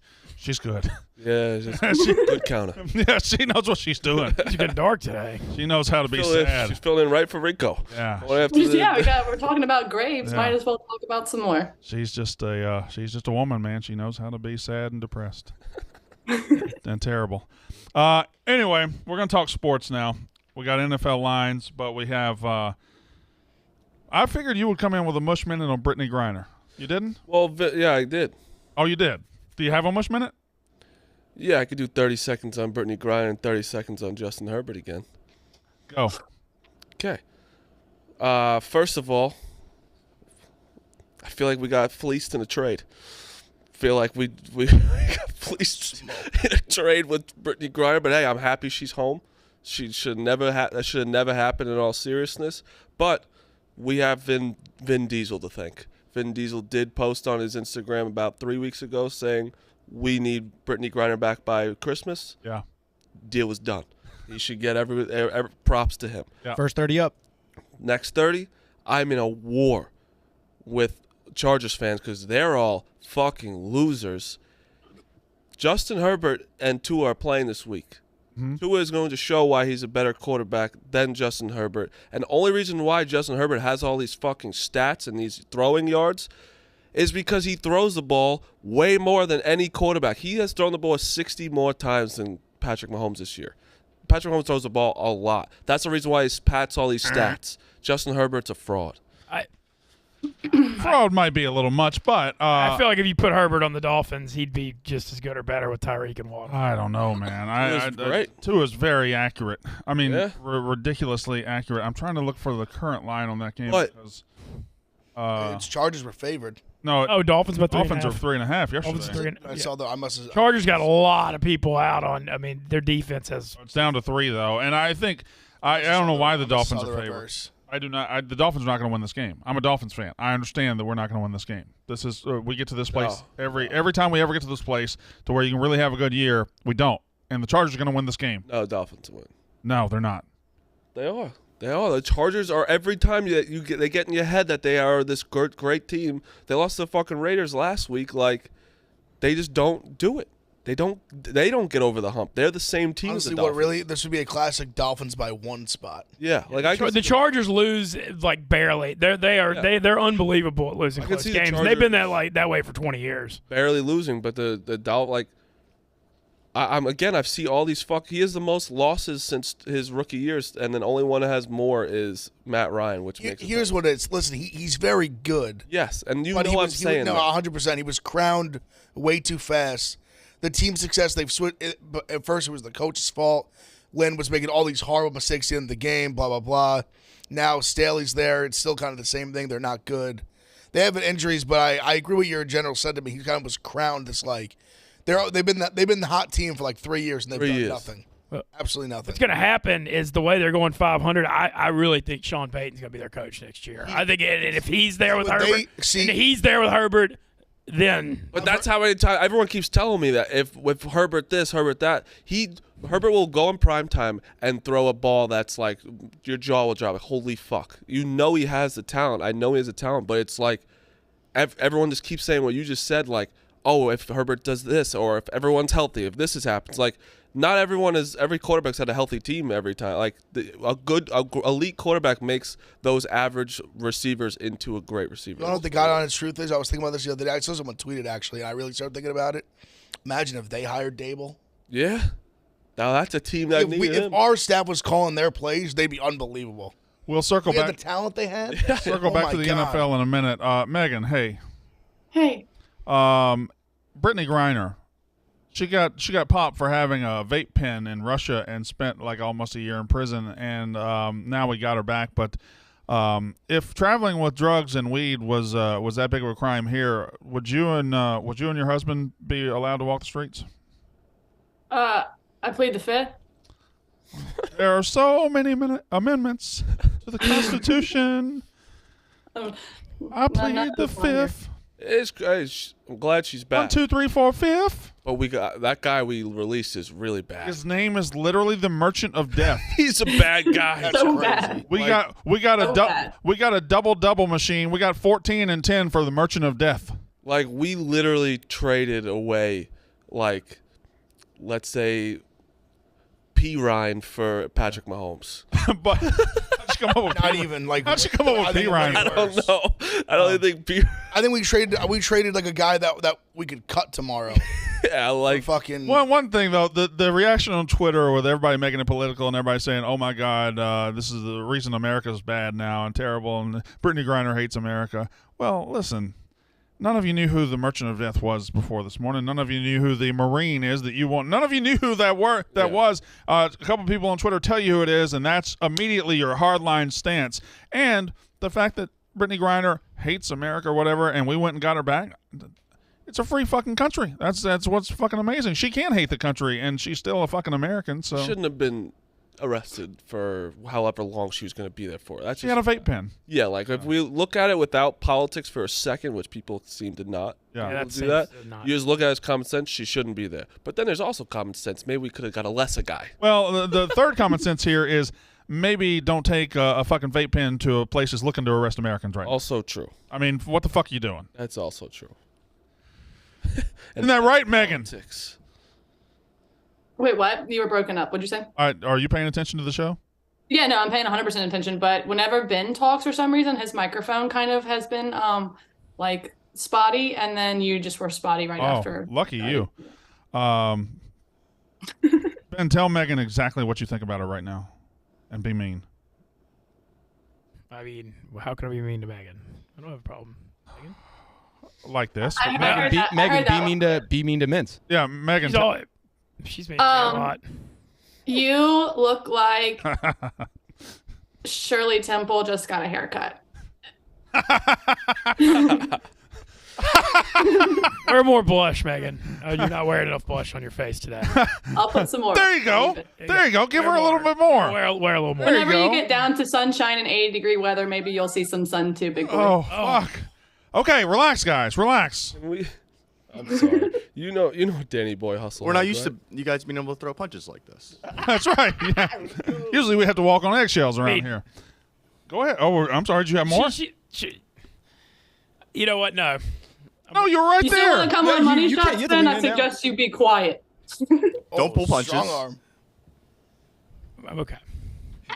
Speaker 1: good.
Speaker 5: Yeah, just good counter.
Speaker 1: Yeah, she knows what she's doing.
Speaker 2: It's been dark today.
Speaker 1: She knows how to be sad.
Speaker 5: She's filling in right for Rico.
Speaker 1: Yeah.
Speaker 8: We're talking about graves.
Speaker 1: Yeah.
Speaker 8: Might as well talk about some more.
Speaker 1: She's just a woman, man. She knows how to be sad and depressed and terrible. Anyway, we're gonna talk sports now. We got NFL lines, but we have. I figured you would come in with a mush minute on Brittany Griner. You didn't?
Speaker 5: Well, yeah, I did.
Speaker 1: Oh, you did. Do you have a mush minute?
Speaker 5: Yeah, I could do 30 seconds on Brittany Griner and 30 seconds on Justin Herbert again.
Speaker 1: Go.
Speaker 5: Okay. First of all, I feel like we got fleeced in a trade. Feel like we got fleeced in a trade with Brittany Griner, but hey, I'm happy she's home. She should never that should have never happened in all seriousness. But we have Vin Diesel to thank. Vin Diesel did post on his Instagram about 3 weeks ago saying we need Brittany Griner back by Christmas.
Speaker 1: Yeah.
Speaker 5: Deal was done. He should get every props to him.
Speaker 1: Yeah.
Speaker 7: First 30 up.
Speaker 5: Next 30, I'm in a war with Chargers fans because they're all fucking losers. Justin Herbert and Tua are playing this week.
Speaker 1: Mm-hmm.
Speaker 5: Tua is going to show why he's a better quarterback than Justin Herbert. And the only reason why Justin Herbert has all these fucking stats and these throwing yards is because he throws the ball way more than any quarterback. He has thrown the ball 60 more times than Patrick Mahomes this year. Patrick Mahomes throws the ball a lot. That's the reason why he's pats all these stats. Justin Herbert's a fraud.
Speaker 1: Fraud might be a little much, but
Speaker 2: I feel like if you put Herbert on the Dolphins, he'd be just as good or better with Tyreek and Waddle.
Speaker 1: I don't know, man. Tua is very accurate. I mean,
Speaker 5: Yeah.
Speaker 1: ridiculously accurate. I'm trying to look for the current line on that game
Speaker 5: What?
Speaker 1: because
Speaker 3: Its Chargers were favored.
Speaker 1: no,
Speaker 2: Oh, Dolphins by 3.5.
Speaker 1: Dolphins are 3.5
Speaker 2: Dolphins
Speaker 1: yesterday.
Speaker 2: 3.5.
Speaker 3: I
Speaker 2: Yeah.
Speaker 3: saw the. I must have.
Speaker 2: Chargers got a lot of people out on. I mean, their defense has.
Speaker 1: It's down to 3 though, and I think I don't know why the Dolphins
Speaker 3: saw the
Speaker 1: are favored.
Speaker 3: reverse.
Speaker 1: I do not. The Dolphins are not going to win this game. I'm a Dolphins fan. I understand that we're not going to win this game. This is we get to this place every time we ever get to this place to where you can really have a good year. We don't, and the Chargers are going to win this game.
Speaker 5: No, Dolphins win.
Speaker 1: No, they're not.
Speaker 5: They are. They are. The Chargers are every time they get in your head that they are this great team. They lost to the fucking Raiders last week. Like, they just don't do it. They don't get over the hump. They're the same team as the
Speaker 3: Honestly,
Speaker 5: Dolphins.
Speaker 3: this would be a classic Dolphins by 1 spot.
Speaker 5: Yeah, like
Speaker 2: The Chargers lose like barely. They're unbelievable at losing
Speaker 5: I can
Speaker 2: close
Speaker 5: see the
Speaker 2: games.
Speaker 5: Chargers-
Speaker 2: They've been that way for 20 years.
Speaker 5: barely losing, but the Dolphins, like, I see all these he has the most losses since his rookie years, and then only one that has more is Matt Ryan, which makes
Speaker 3: Here's what it is. Listen, he's very good.
Speaker 5: yes, and
Speaker 3: But
Speaker 5: I'm saying
Speaker 3: no,
Speaker 5: that.
Speaker 3: 100%. He was crowned way too fast. The team success they've switched. But at first, it was the coach's fault. Lynn was making all these horrible mistakes in the game. Blah blah blah. Now Staley's there. It's still kind of the same thing. They're not good. They have injuries, but I agree with your general sentiment. He kind of was crowned this They've been the hot team for like 3 years and they've
Speaker 5: 3
Speaker 3: done
Speaker 5: years.
Speaker 3: nothing.
Speaker 2: Well,
Speaker 3: Absolutely nothing.
Speaker 2: What's going to happen is the way they're going 500. I really think Sean Payton's going to be their coach next year. I think if he's there with Herbert, and he's there with Herbert, then.
Speaker 5: But that's how everyone keeps telling me that if with Herbert this, Herbert that, Herbert will go in prime time and throw a ball that's like your jaw will drop. Like, holy fuck! You know he has the talent. I know he has the talent, but it's like everyone just keeps saying what you just said. Like, oh, if Herbert does this, or if everyone's healthy, if this happens, like. Not every quarterback's had a healthy team every time. Like a good elite quarterback makes those average receivers into a great receiver.
Speaker 3: You know what the God honest truth is? I was thinking about this the other day. I saw someone tweet it actually, and I really started thinking about it. Imagine if they hired Dable.
Speaker 5: Yeah. Now that's a team that needed him.
Speaker 3: If our staff was calling their plays, they'd be unbelievable.
Speaker 1: We'll circle
Speaker 3: We had
Speaker 1: back.
Speaker 3: the talent they had.
Speaker 1: Circle back to the NFL in a minute. Megan, hey.
Speaker 8: Hey.
Speaker 1: Brittany Griner. She got popped for having a vape pen in Russia and spent like almost a year in prison, and now we got her back. But if traveling with drugs and weed was that big of a crime here, would you and your husband be allowed to walk the streets?
Speaker 8: I plead the fifth.
Speaker 1: There are so many amendments to the Constitution. I plead the fifth.
Speaker 5: I'm glad she's back.
Speaker 1: 1, 2, 3, 4, 5th.
Speaker 5: But we got that guy we released is really bad.
Speaker 1: His name is literally the Merchant of Death.
Speaker 5: He's a bad guy.
Speaker 3: That's
Speaker 8: So
Speaker 3: crazy.
Speaker 8: bad.
Speaker 1: We got a double machine. We got 14 and 10 for the Merchant of Death.
Speaker 5: Like we literally traded away, like, let's say, P. Ryan for Patrick Mahomes.
Speaker 1: But how'd you come up with
Speaker 3: Not even like.
Speaker 1: How'd you come up with
Speaker 3: I think
Speaker 1: P. Ryan?
Speaker 5: I don't know. I don't think P.
Speaker 3: I think we traded like a guy that we could cut tomorrow.
Speaker 5: Yeah, like
Speaker 3: Fucking.
Speaker 1: One thing though, the reaction on Twitter with everybody making it political and everybody saying, "Oh my God, this is the reason America's bad now and terrible," and Brittany Griner hates America. Well, listen. None of you knew who the Merchant of Death was before this morning. None of you knew who the Marine is that you want. None of you knew who that was. A couple people on Twitter tell you who it is, and that's immediately your hardline stance. And the fact that Brittany Griner hates America or whatever, and we went and got her back. It's a free fucking country. That's what's fucking amazing. She can hate the country, and she's still a fucking American. So
Speaker 5: shouldn't have been arrested for however long she was going to be there for. That's
Speaker 1: she had a vape pen.
Speaker 5: Yeah, like if we look at it without politics for a second, which people seem to not do that, you just look at it as common sense, she shouldn't be there. But then there's also common sense. Maybe we could have got a lesser guy.
Speaker 1: Well, the third common sense here is maybe don't take a fucking vape pen to a place that's looking to arrest Americans right now.
Speaker 5: Also true.
Speaker 1: I mean, what the fuck are you doing?
Speaker 5: That's also true.
Speaker 1: Isn't that right, Megan?
Speaker 5: Politics.
Speaker 8: Wait, what? You were broken up. What'd you say?
Speaker 1: All right, are you paying attention to the show?
Speaker 8: Yeah, no, I'm paying 100% attention. But whenever Ben talks for some reason, his microphone kind of has been like spotty, and then you just were spotty right after.
Speaker 1: Lucky you. Ben, tell Megan exactly what you think about her right now, and be mean.
Speaker 2: I mean, how can I be mean to Megan? I don't have a problem. Megan?
Speaker 1: Like this.
Speaker 8: I
Speaker 1: Megan,
Speaker 8: heard that.
Speaker 7: Megan, be mean to Mints.
Speaker 1: yeah, Megan.
Speaker 2: She's made me a lot.
Speaker 8: You look like Shirley Temple just got a haircut.
Speaker 2: Wear more blush, Megan. You're not wearing enough blush on your face today.
Speaker 8: I'll put some more.
Speaker 1: There you go. There you go. Give her a little bit more.
Speaker 2: Wear a little more.
Speaker 8: Whenever
Speaker 1: you
Speaker 8: you
Speaker 1: go.
Speaker 8: get down to sunshine and 80-degree weather, maybe you'll see some sun too, big boy.
Speaker 1: Oh, fuck. Okay, relax, guys. Relax.
Speaker 5: I'm sorry. You know Danny Boy hustle.
Speaker 6: We're not used to you guys being able to throw punches like this.
Speaker 1: That's right. Yeah. Usually we have to walk on eggshells around
Speaker 2: Wait.
Speaker 1: here. Go ahead. Oh, I'm sorry. Did you have more?
Speaker 2: You know what? No.
Speaker 1: No, you're right
Speaker 8: You still
Speaker 1: there.
Speaker 8: want to come on money
Speaker 7: you can't-
Speaker 8: shots?
Speaker 7: you have to
Speaker 8: Then
Speaker 7: lean
Speaker 8: I
Speaker 7: in now.
Speaker 8: suggest you be quiet.
Speaker 6: Don't pull punches.
Speaker 3: Strong arm.
Speaker 2: I'm okay.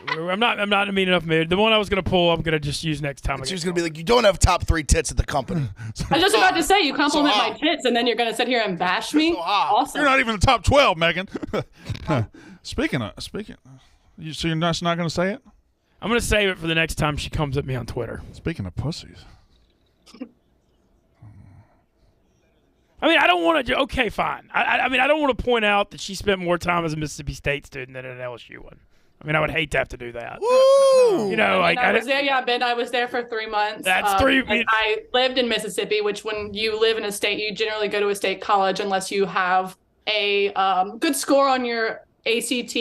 Speaker 2: I'm not in a mean enough mood. The one I was gonna pull, I'm gonna just use next time.
Speaker 3: She's gonna be like, you don't have top 3 tits at the company.
Speaker 8: I was just about to say, you compliment
Speaker 3: So
Speaker 8: my
Speaker 3: hot.
Speaker 8: tits, and then you're going to sit here and bash me?
Speaker 3: So hot.
Speaker 8: Awesome.
Speaker 1: You're not even in the top 12, Megan. Speaking, so you're not going to say it?
Speaker 2: I'm gonna save it for the next time she comes at me on Twitter.
Speaker 1: Speaking of pussies.
Speaker 2: I mean, I don't want to. Okay, fine. I mean, I don't want to point out that she spent more time as a Mississippi State student than an LSU one. I mean, I would hate to have to do that.
Speaker 3: Woo!
Speaker 2: You know, like
Speaker 8: I was there. Yeah, Ben. I was there for 3 months.
Speaker 2: That's 3
Speaker 8: and I lived in Mississippi, which when you live in a state, you generally go to a state college unless you have a good score on your ACT,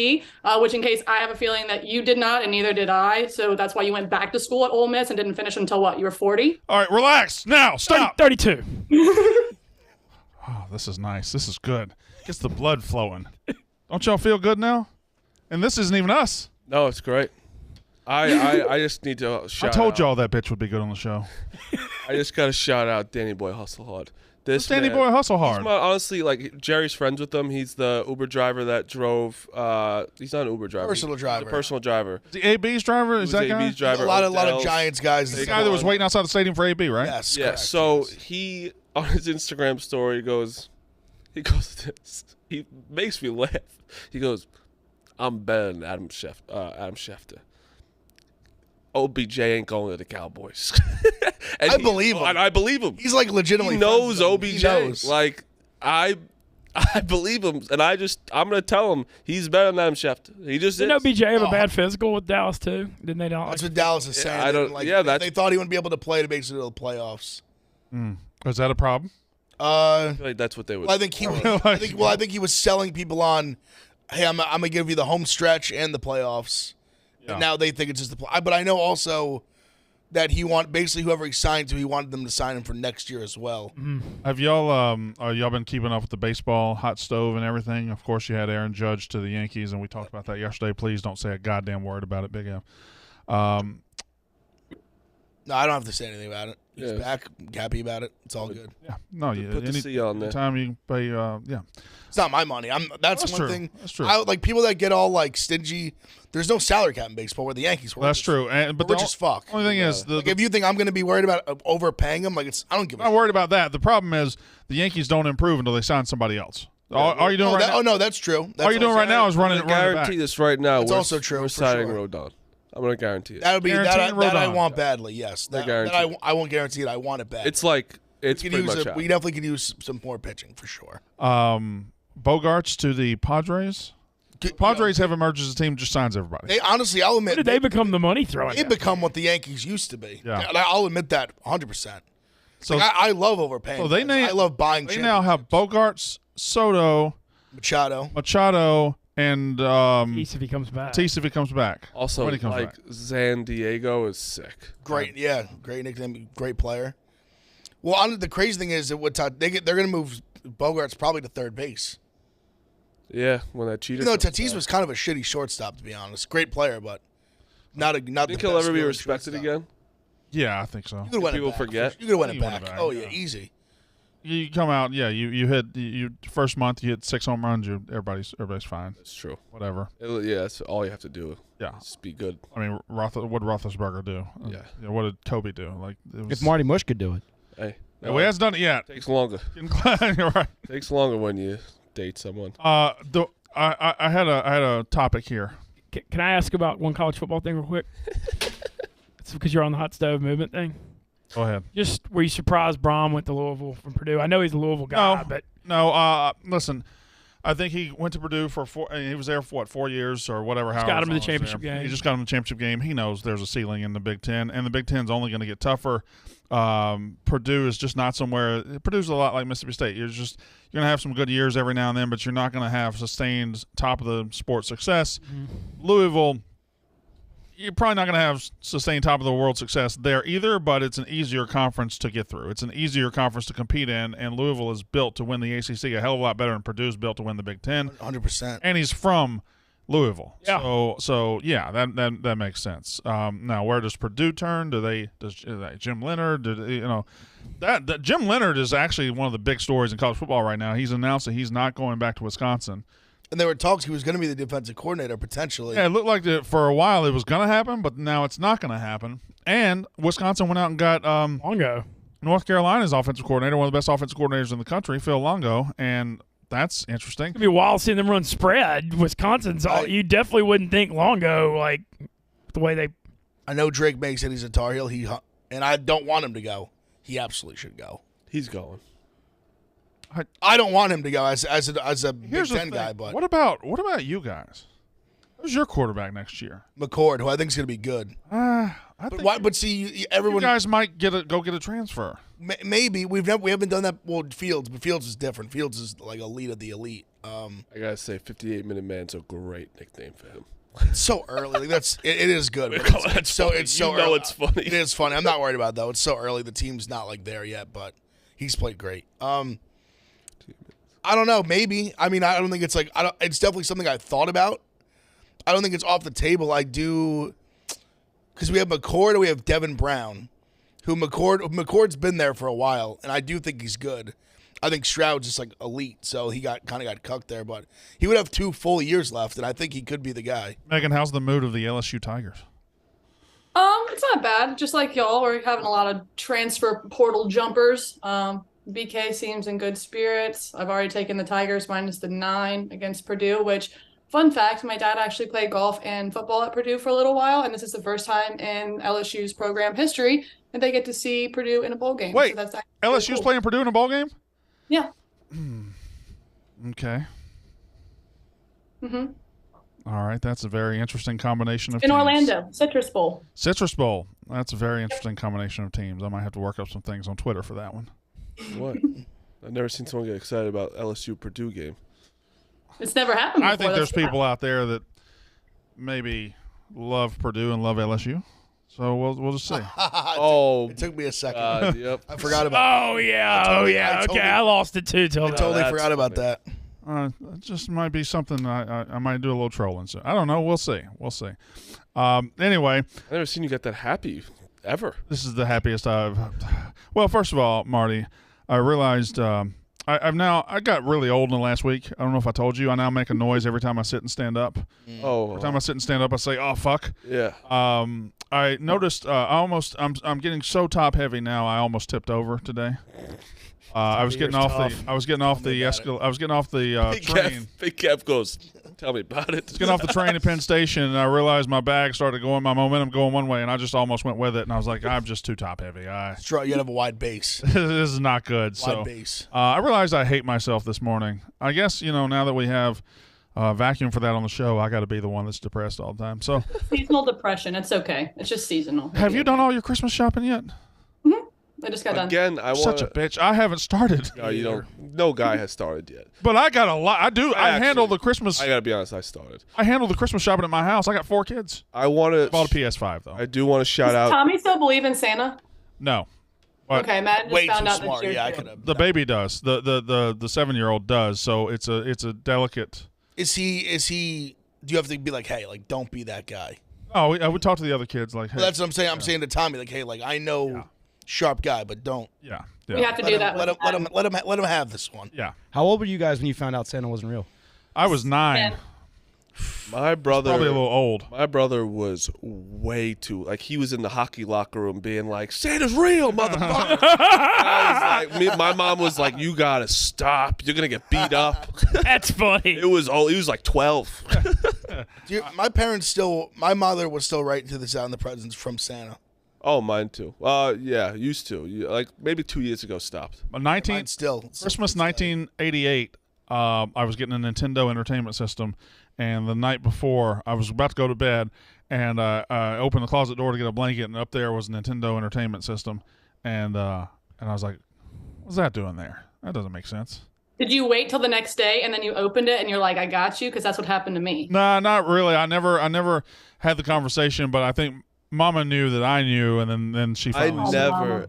Speaker 8: which in case I have a feeling that you did not and neither did I. So that's why you went back to school at Ole Miss and didn't finish until what? You were 40?
Speaker 1: All right, relax. Now, stop.
Speaker 2: 32.
Speaker 1: Oh, this is nice. This is good. Gets the blood flowing. Don't y'all feel good now? And this isn't even us.
Speaker 5: No, it's great. I just need to shout
Speaker 1: I told
Speaker 5: out.
Speaker 1: y'all that bitch would be good on the show.
Speaker 5: I just got to shout out Danny Boy Hustle Hard. This
Speaker 1: Danny
Speaker 5: man,
Speaker 1: Boy hustle hard.
Speaker 5: he's honestly, like, Jerry's friends with him. He's the Uber driver that drove. He's not an Uber driver.
Speaker 3: Personal
Speaker 5: He's
Speaker 3: driver.
Speaker 5: a personal driver.
Speaker 1: The AB's driver? Is
Speaker 5: He was
Speaker 1: that
Speaker 5: the
Speaker 1: guy?
Speaker 5: AB's driver.
Speaker 3: A lot of
Speaker 5: Odell's.
Speaker 3: Giants guys.
Speaker 1: The guy that was waiting outside the stadium for AB, right?
Speaker 3: Yes.
Speaker 5: Yeah.
Speaker 3: correct,
Speaker 5: So
Speaker 3: yes.
Speaker 5: he on his Instagram story goes this. He makes me laugh. He goes, "I'm better than Adam Schefter. OBJ ain't going to the Cowboys." And
Speaker 3: I believe him.
Speaker 5: And I believe him.
Speaker 3: He's like legitimately
Speaker 5: He knows
Speaker 3: friends with them.
Speaker 5: OBJ.
Speaker 3: He knows.
Speaker 5: Like I believe him, and I'm gonna tell him he's better than Adam Schefter. He just
Speaker 2: Didn't
Speaker 5: is.
Speaker 2: OBJ have a bad physical with Dallas too? Didn't they not?
Speaker 3: That's what Dallas is saying.
Speaker 5: I don't-
Speaker 3: Like,
Speaker 5: yeah, that's-
Speaker 3: they thought he wouldn't be able to play to make it to the playoffs.
Speaker 1: Is that a problem?
Speaker 5: I feel like that's what they would.
Speaker 3: Well, I think he was. I think he was selling people on, hey, I'm gonna give you the home stretch and the playoffs.
Speaker 1: Yeah.
Speaker 3: And now they think it's just the play. But I know also that basically whoever he signed to, he wanted them to sign him for next year as well.
Speaker 1: Have y'all y'all been keeping up with the baseball hot stove and everything? Of course, you had Aaron Judge to the Yankees, and we talked about that yesterday. Please don't say a goddamn word about it, Big M.
Speaker 3: No, I don't have to say anything about it. He's
Speaker 5: Yeah.
Speaker 3: back. I'm happy about it. It's all good.
Speaker 1: Yeah, no, you
Speaker 5: put the C on there.
Speaker 1: anytime you pay, yeah,
Speaker 3: It's not my money. That's
Speaker 1: That's
Speaker 3: one
Speaker 1: true.
Speaker 3: thing.
Speaker 1: That's true.
Speaker 3: I like people that get all like stingy. There's no salary cap in baseball where the Yankees were.
Speaker 1: that's true. But
Speaker 3: Rich as fuck.
Speaker 1: only thing is,
Speaker 3: Like if you think I'm going to be worried about overpaying them, like I don't give a
Speaker 1: I'm not
Speaker 3: shit.
Speaker 1: worried about that. The problem is the Yankees don't improve until they sign somebody else. All you're doing right now,
Speaker 3: Oh no, that's true. That's
Speaker 1: all you're doing
Speaker 3: also-
Speaker 1: right now is running
Speaker 5: I'm
Speaker 1: it
Speaker 5: gonna
Speaker 1: back.
Speaker 5: guarantee this right now.
Speaker 3: That's
Speaker 5: we're-
Speaker 3: also true,
Speaker 5: We're
Speaker 3: for
Speaker 5: signing
Speaker 3: sure.
Speaker 5: Rodon. I'm gonna guarantee it.
Speaker 3: That would be
Speaker 1: Guaranteed
Speaker 3: that I
Speaker 1: Rodon.
Speaker 3: want badly. Yes, that
Speaker 5: guaranteed.
Speaker 3: I won't guarantee it. I want it bad.
Speaker 5: It's like it's
Speaker 3: we,
Speaker 5: pretty much out.
Speaker 3: we definitely could use some more pitching for sure.
Speaker 1: Bogarts to the Padres. Padres have emerged as a team that just signs everybody.
Speaker 3: They honestly, I'll
Speaker 2: When
Speaker 3: admit,
Speaker 2: did they become the money throwing?
Speaker 3: they become what the Yankees used to be.
Speaker 1: Yeah.
Speaker 3: I'll admit that 100%.
Speaker 1: So
Speaker 3: I love overpaying.
Speaker 1: So they
Speaker 3: guys. I love buying.
Speaker 1: They now have Bogarts, Soto,
Speaker 3: Machado.
Speaker 1: and
Speaker 2: Tatis if he comes back.
Speaker 1: Tatis if he comes back.
Speaker 5: Also,
Speaker 1: when he comes
Speaker 5: like
Speaker 1: back.
Speaker 5: San Diego is sick.
Speaker 3: Great, yeah, great nickname, great player. Well, the crazy thing is that they're going to move Bogarts probably to third base.
Speaker 5: Yeah, when that cheater.
Speaker 3: Even though
Speaker 5: comes
Speaker 3: Tatis
Speaker 5: back.
Speaker 3: was kind of a shitty shortstop, to be honest. Great player, but not
Speaker 5: Think
Speaker 3: the
Speaker 5: he'll
Speaker 3: best
Speaker 5: ever be
Speaker 3: scoring
Speaker 5: respected
Speaker 3: shortstop.
Speaker 5: again?
Speaker 1: Yeah, I think so.
Speaker 3: You could win
Speaker 5: People
Speaker 3: it back.
Speaker 5: forget?
Speaker 3: You could win it
Speaker 1: You win it
Speaker 3: back.
Speaker 1: back,
Speaker 3: Oh yeah,
Speaker 1: yeah.
Speaker 3: easy.
Speaker 1: You come out, yeah. You hit you first month. You hit 6 home runs. Everybody's fine.
Speaker 5: That's true.
Speaker 1: Whatever.
Speaker 5: Yeah, that's all you have to do.
Speaker 1: Yeah.
Speaker 5: Just be good.
Speaker 1: I mean, what did Roethlisberger do?
Speaker 5: Yeah.
Speaker 1: What did Kobe do? Like, it was,
Speaker 7: If Marty Mush could do it.
Speaker 5: Hey,
Speaker 1: well, he hasn't done it yet.
Speaker 5: takes longer.
Speaker 1: You're right.
Speaker 5: Takes longer when you date someone.
Speaker 1: I had a topic here.
Speaker 2: Can I ask about one college football thing real quick? It's because you're on the hot stove movement thing.
Speaker 1: Go ahead.
Speaker 2: Just were you surprised Brom went to Louisville from Purdue? I know he's a Louisville guy, but
Speaker 1: No. Listen, I think he went to Purdue for he was there for 4 years or whatever.
Speaker 2: Just got him to the championship game.
Speaker 1: He just got him the championship game. He knows there's a ceiling in the Big Ten, and the Big Ten's only going to get tougher. Purdue is just not somewhere. Purdue's a lot like Mississippi State. You're going to have some good years every now and then, but you're not going to have sustained top of the sport success. Louisville, you're probably not going to have sustained top of the world success there either, but it's an easier conference to get through. It's an easier conference to compete in, and Louisville is built to win the ACC a hell of a lot better than Purdue's built to win the Big Ten.
Speaker 3: 100%.
Speaker 1: And he's from Louisville.
Speaker 2: Yeah.
Speaker 1: So yeah, that makes sense. Now, where does Purdue turn? Does Jim Leonard? That Jim Leonard is actually one of the big stories in college football right now. He's announced that he's not going back to Wisconsin.
Speaker 3: And there were talks he was going to be the defensive coordinator potentially.
Speaker 1: Yeah, it looked like for a while it was going to happen, but now it's not going to happen. And Wisconsin went out and got
Speaker 2: Longo,
Speaker 1: North Carolina's offensive coordinator, one of the best offensive coordinators in the country, Phil Longo, and that's interesting.
Speaker 2: it'd be wild seeing them run spread. Wisconsin's all you definitely wouldn't think Longo like the way they.
Speaker 3: I know Drake May said he's a Tar Heel. And I don't want him to go. He absolutely should go.
Speaker 5: He's going.
Speaker 3: I don't want him to go as a Big
Speaker 1: Here's the
Speaker 3: Ten
Speaker 1: thing.
Speaker 3: guy, but
Speaker 1: What about you guys? Who's your quarterback next year?
Speaker 3: McCord, who I think is going to be good.
Speaker 1: I think
Speaker 3: But see,
Speaker 1: you
Speaker 3: everyone
Speaker 1: guys might go get a transfer.
Speaker 3: maybe we haven't done that. Well, Fields, but Fields is different. Fields is like elite of the elite.
Speaker 5: I gotta say, 58-minute man's a great nickname for him.
Speaker 3: It's so early. Like it is good. But it's so
Speaker 5: You know
Speaker 3: early.
Speaker 5: it's funny.
Speaker 3: It is funny. I'm not worried about it, though. It's so early. The team's not like there yet, but he's played great. I don't know. Maybe. I mean, I don't think it's like it's definitely something I thought about. I don't think it's off the table. I do because we have McCord and we have Devin Brown, who McCord's been there for a while, and I do think he's good. I think Stroud's just like elite, so he kind of got cucked there, but he would have 2 full years left, and I think he could be the guy.
Speaker 1: Megan, how's the mood of the LSU Tigers?
Speaker 8: It's not bad. Just like y'all, we're having a lot of transfer portal jumpers. BK seems in good spirits. I've already taken the Tigers minus the 9 against Purdue, which, fun fact, my dad actually played golf and football at Purdue for a little while, and this is the first time in LSU's program history that they get to see Purdue in a bowl game.
Speaker 1: Wait,
Speaker 8: so that's
Speaker 1: LSU's
Speaker 8: cool.
Speaker 1: playing Purdue in a bowl game?
Speaker 8: Yeah.
Speaker 1: Okay.
Speaker 8: Mm-hmm.
Speaker 1: All right, that's a very interesting combination of
Speaker 8: In
Speaker 1: teams.
Speaker 8: Orlando, Citrus Bowl.
Speaker 1: Citrus Bowl. That's a very interesting combination of teams. I might have to work up some things on Twitter for that one.
Speaker 5: What? I've never seen someone get excited about LSU Purdue game.
Speaker 8: It's never happened before.
Speaker 1: I think there's
Speaker 8: That's
Speaker 1: people out there that maybe love Purdue and love LSU. So we'll just see.
Speaker 3: It took me a second.
Speaker 5: Yep.
Speaker 3: I forgot about.
Speaker 2: Oh yeah, okay, I lost it too.
Speaker 3: I totally forgot about that.
Speaker 1: It just might be something I might do a little trolling. So I don't know. We'll see. Anyway,
Speaker 5: I've never seen you get that happy ever.
Speaker 1: this is the happiest I've. Well, first of all, Marty, I realized I got really old in the last week. I don't know if I told you. I now make a noise every time I sit and stand up. Every time I sit and stand up, I say, "Oh fuck."
Speaker 5: Yeah.
Speaker 1: I noticed I'm getting so top heavy now. I almost tipped over today. I was getting off the train.
Speaker 5: Big Kev goes, tell me about it.
Speaker 1: Getting off the train at Penn Station, and I realized my bag started going, my momentum going one way, and I just almost went with it. And I was like, I'm just too top heavy.
Speaker 3: You gotta have a wide base.
Speaker 1: This is not good.
Speaker 3: Wide base.
Speaker 1: I realized I hate myself this morning. I guess now that we have vacuum for that on the show, I got to be the one that's depressed all the time. So
Speaker 8: seasonal depression. It's okay. It's just seasonal.
Speaker 1: have you done all your Christmas shopping yet?
Speaker 8: I just got done.
Speaker 5: Again, I want
Speaker 1: Such a bitch. I haven't started.
Speaker 5: No, you don't. No guy has started yet.
Speaker 1: But I got a lot. I do. I handle
Speaker 5: actually-
Speaker 1: the Christmas.
Speaker 5: I gotta be honest. I started.
Speaker 1: I handle the Christmas shopping at my house. I got 4 kids.
Speaker 5: I want to.
Speaker 1: Bought a PS5 though.
Speaker 5: I do want to shout
Speaker 8: Does
Speaker 5: out.
Speaker 8: Tommy still believe in Santa?
Speaker 1: No. But
Speaker 8: Okay, Matt just
Speaker 3: Way
Speaker 8: found
Speaker 3: too
Speaker 8: out
Speaker 3: smart.
Speaker 8: that you're
Speaker 3: Yeah, I
Speaker 8: true.
Speaker 3: could have.
Speaker 1: the baby does. The 7-year-old does. So it's a delicate.
Speaker 3: Is he? Do you have to be like, hey, like, don't be that guy?
Speaker 1: Oh, I would talk to the other kids like, hey.
Speaker 3: Well, that's what I'm saying. I'm saying to Tommy, like, hey, like, I know, sharp guy, but don't.
Speaker 1: Yeah.
Speaker 8: We have to do that.
Speaker 3: Let
Speaker 8: with
Speaker 3: him have this one.
Speaker 1: Yeah.
Speaker 7: How old were you guys when you found out Santa wasn't real?
Speaker 1: I was 9.
Speaker 8: Yeah.
Speaker 5: My brother.
Speaker 1: Probably a little old.
Speaker 5: My brother was way too he was in the hockey locker room being like, Santa's real, motherfucker. I was like, my mom was like, you gotta stop. You're gonna get beat up.
Speaker 2: That's funny.
Speaker 5: It was old. He was like 12.
Speaker 3: My mother was still writing to this out in the presents from Santa.
Speaker 5: Oh, mine too. Yeah, used to. Like maybe 2 years ago stopped.
Speaker 3: Mine still.
Speaker 1: Christmas 1988. I was getting a Nintendo Entertainment System, and the night before I was about to go to bed, and I opened the closet door to get a blanket, and up there was a Nintendo Entertainment System, and I was like, "What's that doing there? That doesn't make sense."
Speaker 8: Did you wait till the next day and then you opened it and you're like, I got you? Because that's what happened to me.
Speaker 1: Nah, not really. I never had the conversation, but I think Mama knew that I knew, and then she
Speaker 5: I
Speaker 1: finally
Speaker 5: never,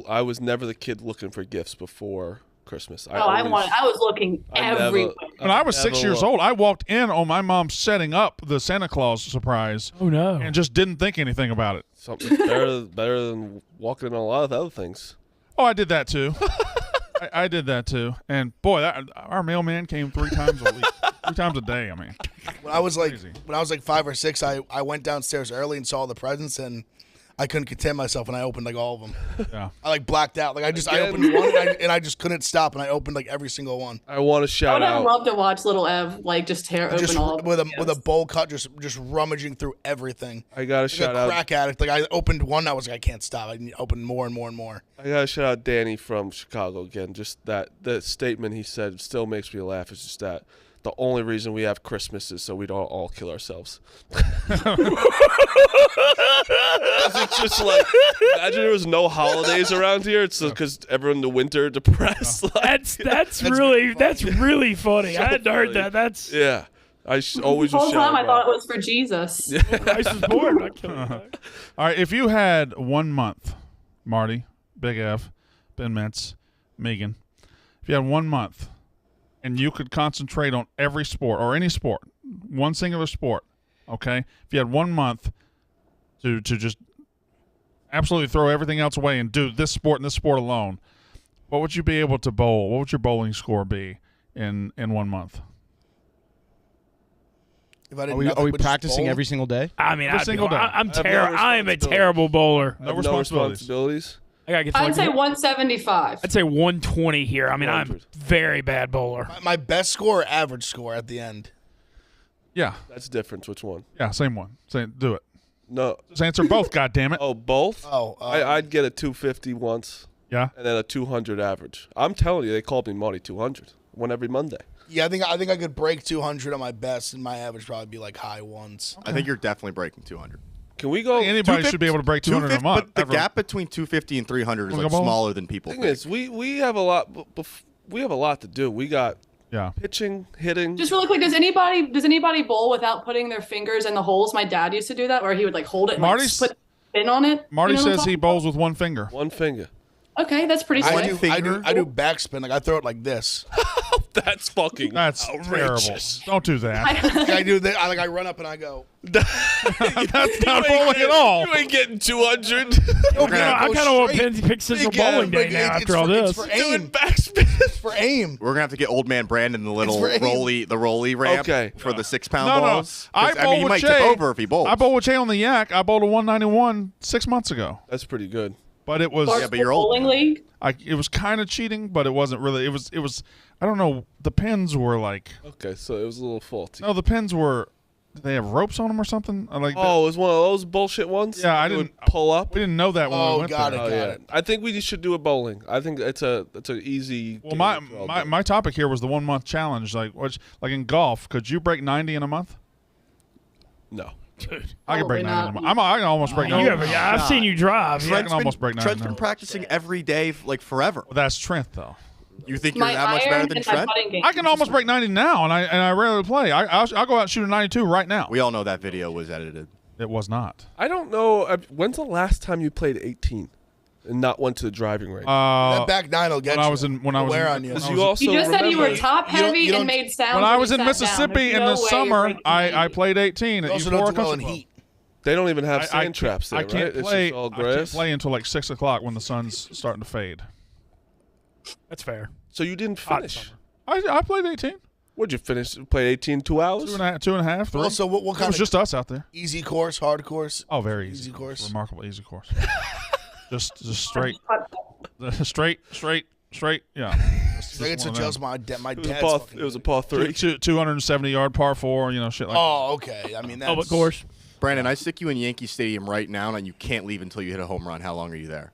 Speaker 5: I was never the kid looking for gifts before Christmas.
Speaker 8: I was looking everywhere.
Speaker 1: When I was 6 years old, I walked in on my mom setting up the Santa Claus surprise.
Speaker 2: Oh no!
Speaker 1: And just didn't think anything about it.
Speaker 5: Something better than walking in on a lot of other things.
Speaker 1: Oh, I did that too. I did that too. And boy, our mailman came 3 times a week, 3 times a day. I mean,
Speaker 3: When I was like
Speaker 1: Crazy.
Speaker 3: 5 or 6, I went downstairs early and saw the presents, and I couldn't contain myself, and I opened like all of them.
Speaker 1: yeah.
Speaker 3: I like blacked out. Like I opened one, and I just couldn't stop, and I opened like every single one.
Speaker 5: I want to
Speaker 8: I
Speaker 5: shout
Speaker 8: would have
Speaker 5: out.
Speaker 8: loved to watch little Ev like just tear open
Speaker 3: Just
Speaker 8: all of
Speaker 3: with
Speaker 8: them.
Speaker 3: a bowl cut, just rummaging through everything.
Speaker 5: I gotta
Speaker 3: Like
Speaker 5: shout
Speaker 3: a
Speaker 5: out.
Speaker 3: crack addict. Like I opened one, I was like, I can't stop. I opened more and more and more.
Speaker 5: I gotta shout out Danny from Chicago again. Just that statement he said still makes me laugh. It's just that the only reason we have Christmas is so we don't all kill ourselves. It's just like, imagine there was no holidays around here. It's because everyone in the winter depressed. Like,
Speaker 2: that's really funny. I hadn't heard that. That's
Speaker 5: yeah. Always
Speaker 8: The whole
Speaker 5: was
Speaker 8: time I
Speaker 5: shouting
Speaker 8: thought
Speaker 5: about
Speaker 8: it was for Jesus.
Speaker 2: Christ is born. Not killing you.
Speaker 1: All right, if you had 1 month, Marty, Big F, Ben Mintz, Megan, if you had 1 month and you could concentrate on every sport or any sport, one singular sport, okay? If you had 1 month to just absolutely throw everything else away and do this sport and this sport alone, what would you be able to bowl? What would your bowling score be in 1 month?
Speaker 3: If I did
Speaker 7: Are we
Speaker 3: nothing but just
Speaker 7: practicing
Speaker 3: bowl,
Speaker 7: every single day?
Speaker 2: I mean,
Speaker 1: Every single day.
Speaker 2: I'm
Speaker 5: I have no
Speaker 2: terrible. I am a
Speaker 5: responsibilities.
Speaker 2: terrible bowler.
Speaker 5: I have no
Speaker 1: responsibilities.
Speaker 5: responsibilities.
Speaker 2: I gotta get to
Speaker 8: I'd
Speaker 2: like
Speaker 8: say 175.
Speaker 2: I'd say 120 here. I mean, I'm
Speaker 5: 200.
Speaker 2: very bad bowler.
Speaker 3: my best score or average score at the end?
Speaker 1: Yeah,
Speaker 5: That's different. Which one?
Speaker 1: yeah, same one. Do it.
Speaker 5: No.
Speaker 1: Just answer both, goddammit.
Speaker 5: Oh, both?
Speaker 3: Oh,
Speaker 5: I'd get a 250 once
Speaker 1: Yeah.
Speaker 5: and then a 200 average. I'm telling you, they called me Marty 200. One every Monday.
Speaker 3: yeah. I think I could break 200 on my best, and my average probably be like high ones.
Speaker 6: I think you're definitely breaking 200.
Speaker 5: Can we go?
Speaker 1: Anybody should be able to break 200 a
Speaker 6: 250
Speaker 1: month.
Speaker 6: But the
Speaker 1: ever.
Speaker 6: gap between 250 and 300 is
Speaker 1: Wanna
Speaker 6: like
Speaker 1: go bowl?
Speaker 6: smaller than people
Speaker 5: Thing
Speaker 6: think.
Speaker 5: is, we have a lot. We have a lot to do. We got
Speaker 1: Yeah.
Speaker 5: pitching, hitting.
Speaker 8: Just really quick, does anybody bowl without putting their fingers in the holes? My dad used to do that, where he would like hold it and
Speaker 1: Marty's-
Speaker 8: like, put a pin on it.
Speaker 1: Marty
Speaker 8: You know what I'm
Speaker 1: says he
Speaker 8: talking
Speaker 1: bowls with one finger.
Speaker 5: one finger.
Speaker 8: about? Okay, that's pretty
Speaker 3: I
Speaker 8: sick.
Speaker 3: do backspin. Like I throw it like this.
Speaker 5: That's fucking.
Speaker 1: That's
Speaker 5: outrageous.
Speaker 1: terrible. Don't do that.
Speaker 3: I do that. I run up and I go.
Speaker 1: That's not bowling at all.
Speaker 5: You ain't getting 200.
Speaker 3: No,
Speaker 2: I kind of want to pick Central Bowling Day now after all this.
Speaker 3: It's for
Speaker 5: Doing
Speaker 3: aim.
Speaker 5: backspin.
Speaker 3: It's for aim.
Speaker 6: We're gonna have to get old man Brandon the little
Speaker 3: for aim.
Speaker 6: rolly ramp
Speaker 5: Okay.
Speaker 6: for the 6 pound
Speaker 1: No, no.
Speaker 6: balls. 'Cause,
Speaker 1: I bowl
Speaker 6: he
Speaker 1: with
Speaker 6: might
Speaker 1: Jay.
Speaker 6: tip over if he bowls.
Speaker 1: I bowled with Jay on the Yak. I bowled a 191 6 months ago,
Speaker 5: That's pretty good.
Speaker 1: but it was
Speaker 6: Yeah, but you're old
Speaker 8: bowling
Speaker 6: now.
Speaker 8: league.
Speaker 1: it was kind of cheating, but it wasn't really. It was. I don't know. The pins were like
Speaker 5: Okay, so it was a little faulty.
Speaker 1: no. The pins were. Did they have ropes on them or something? Like
Speaker 5: Oh, it was one of those bullshit ones?
Speaker 1: Yeah, I
Speaker 5: It would
Speaker 1: didn't
Speaker 5: pull up.
Speaker 1: we didn't know that when we
Speaker 3: Oh,
Speaker 1: went
Speaker 3: got
Speaker 1: there.
Speaker 3: it.
Speaker 5: Oh, yeah.
Speaker 3: it.
Speaker 5: I think we should do a bowling. I think it's an easy.
Speaker 1: Well,
Speaker 5: game
Speaker 1: my
Speaker 5: to all
Speaker 1: my,
Speaker 5: do.
Speaker 1: my topic here was the 1 month challenge. Like in golf, could you break 90 in a month?
Speaker 5: No.
Speaker 2: Dude,
Speaker 1: I can break
Speaker 8: Probably
Speaker 1: 90 in a
Speaker 8: not.
Speaker 1: month. I can almost break 90.
Speaker 2: you ever, yeah, I've seen you drive.
Speaker 1: I
Speaker 2: Yeah.
Speaker 1: can almost break 90
Speaker 6: Trent's
Speaker 1: now.
Speaker 6: been practicing every day like forever.
Speaker 1: Well, that's Trent though.
Speaker 6: You think you're
Speaker 8: My
Speaker 6: that much better
Speaker 8: iron
Speaker 6: than
Speaker 8: and my
Speaker 6: Trent?
Speaker 8: putting game.
Speaker 1: I can almost break 90 now, and I rarely play. I'll go out and shoot a 92 right now.
Speaker 6: We all know that video was edited.
Speaker 1: It was not.
Speaker 5: I don't know. When's the last time you played 18 and not went to the driving range?
Speaker 3: That back nine will get
Speaker 1: when
Speaker 3: you.
Speaker 1: I was in when I was
Speaker 3: Wear
Speaker 1: in,
Speaker 3: on you.
Speaker 1: when I
Speaker 5: Because
Speaker 1: was
Speaker 5: you
Speaker 1: in-
Speaker 5: also
Speaker 8: You just said you were
Speaker 5: remember-
Speaker 8: top heavy
Speaker 3: you don't-
Speaker 8: and made sounds.
Speaker 1: when I was
Speaker 8: you
Speaker 1: in
Speaker 8: sat
Speaker 1: Mississippi
Speaker 8: down.
Speaker 1: in
Speaker 8: There's
Speaker 1: the
Speaker 8: no way you're
Speaker 1: summer,
Speaker 8: breaking
Speaker 1: I
Speaker 8: 90.
Speaker 1: played 18
Speaker 3: You
Speaker 1: at
Speaker 3: also
Speaker 1: U4
Speaker 3: don't do well
Speaker 1: Country
Speaker 3: in
Speaker 1: Club.
Speaker 3: heat.
Speaker 5: They don't even have
Speaker 1: I
Speaker 5: sand traps there,
Speaker 1: I can't
Speaker 5: right?
Speaker 1: play.
Speaker 5: It's just all
Speaker 1: I can't
Speaker 5: grass.
Speaker 1: play until like 6 o'clock when the sun's starting to fade.
Speaker 2: That's fair.
Speaker 5: So you didn't
Speaker 2: Hot
Speaker 5: finish.
Speaker 2: summer.
Speaker 1: I played 18.
Speaker 5: What'd you finish? Play 18 2 hours?
Speaker 1: 2.5, 3.
Speaker 3: Also, what
Speaker 1: It
Speaker 3: kind
Speaker 1: was
Speaker 3: of
Speaker 1: just us out there.
Speaker 3: easy course, hard course?
Speaker 1: Oh, very easy.
Speaker 3: Easy course.
Speaker 1: Remarkable easy course. just straight, straight. Yeah. Just
Speaker 3: I get to
Speaker 1: one of them.
Speaker 3: adjust my my
Speaker 5: It was a
Speaker 3: dad's
Speaker 5: par.
Speaker 3: fucking
Speaker 5: It was a
Speaker 3: good.
Speaker 5: par 3.
Speaker 1: 270 yard par 4. You know, shit like.
Speaker 3: Oh, okay. I mean, that's
Speaker 2: Public course.
Speaker 6: Brandon, I stick you in Yankee Stadium right now, and you can't leave until you hit a home run. How long are you there?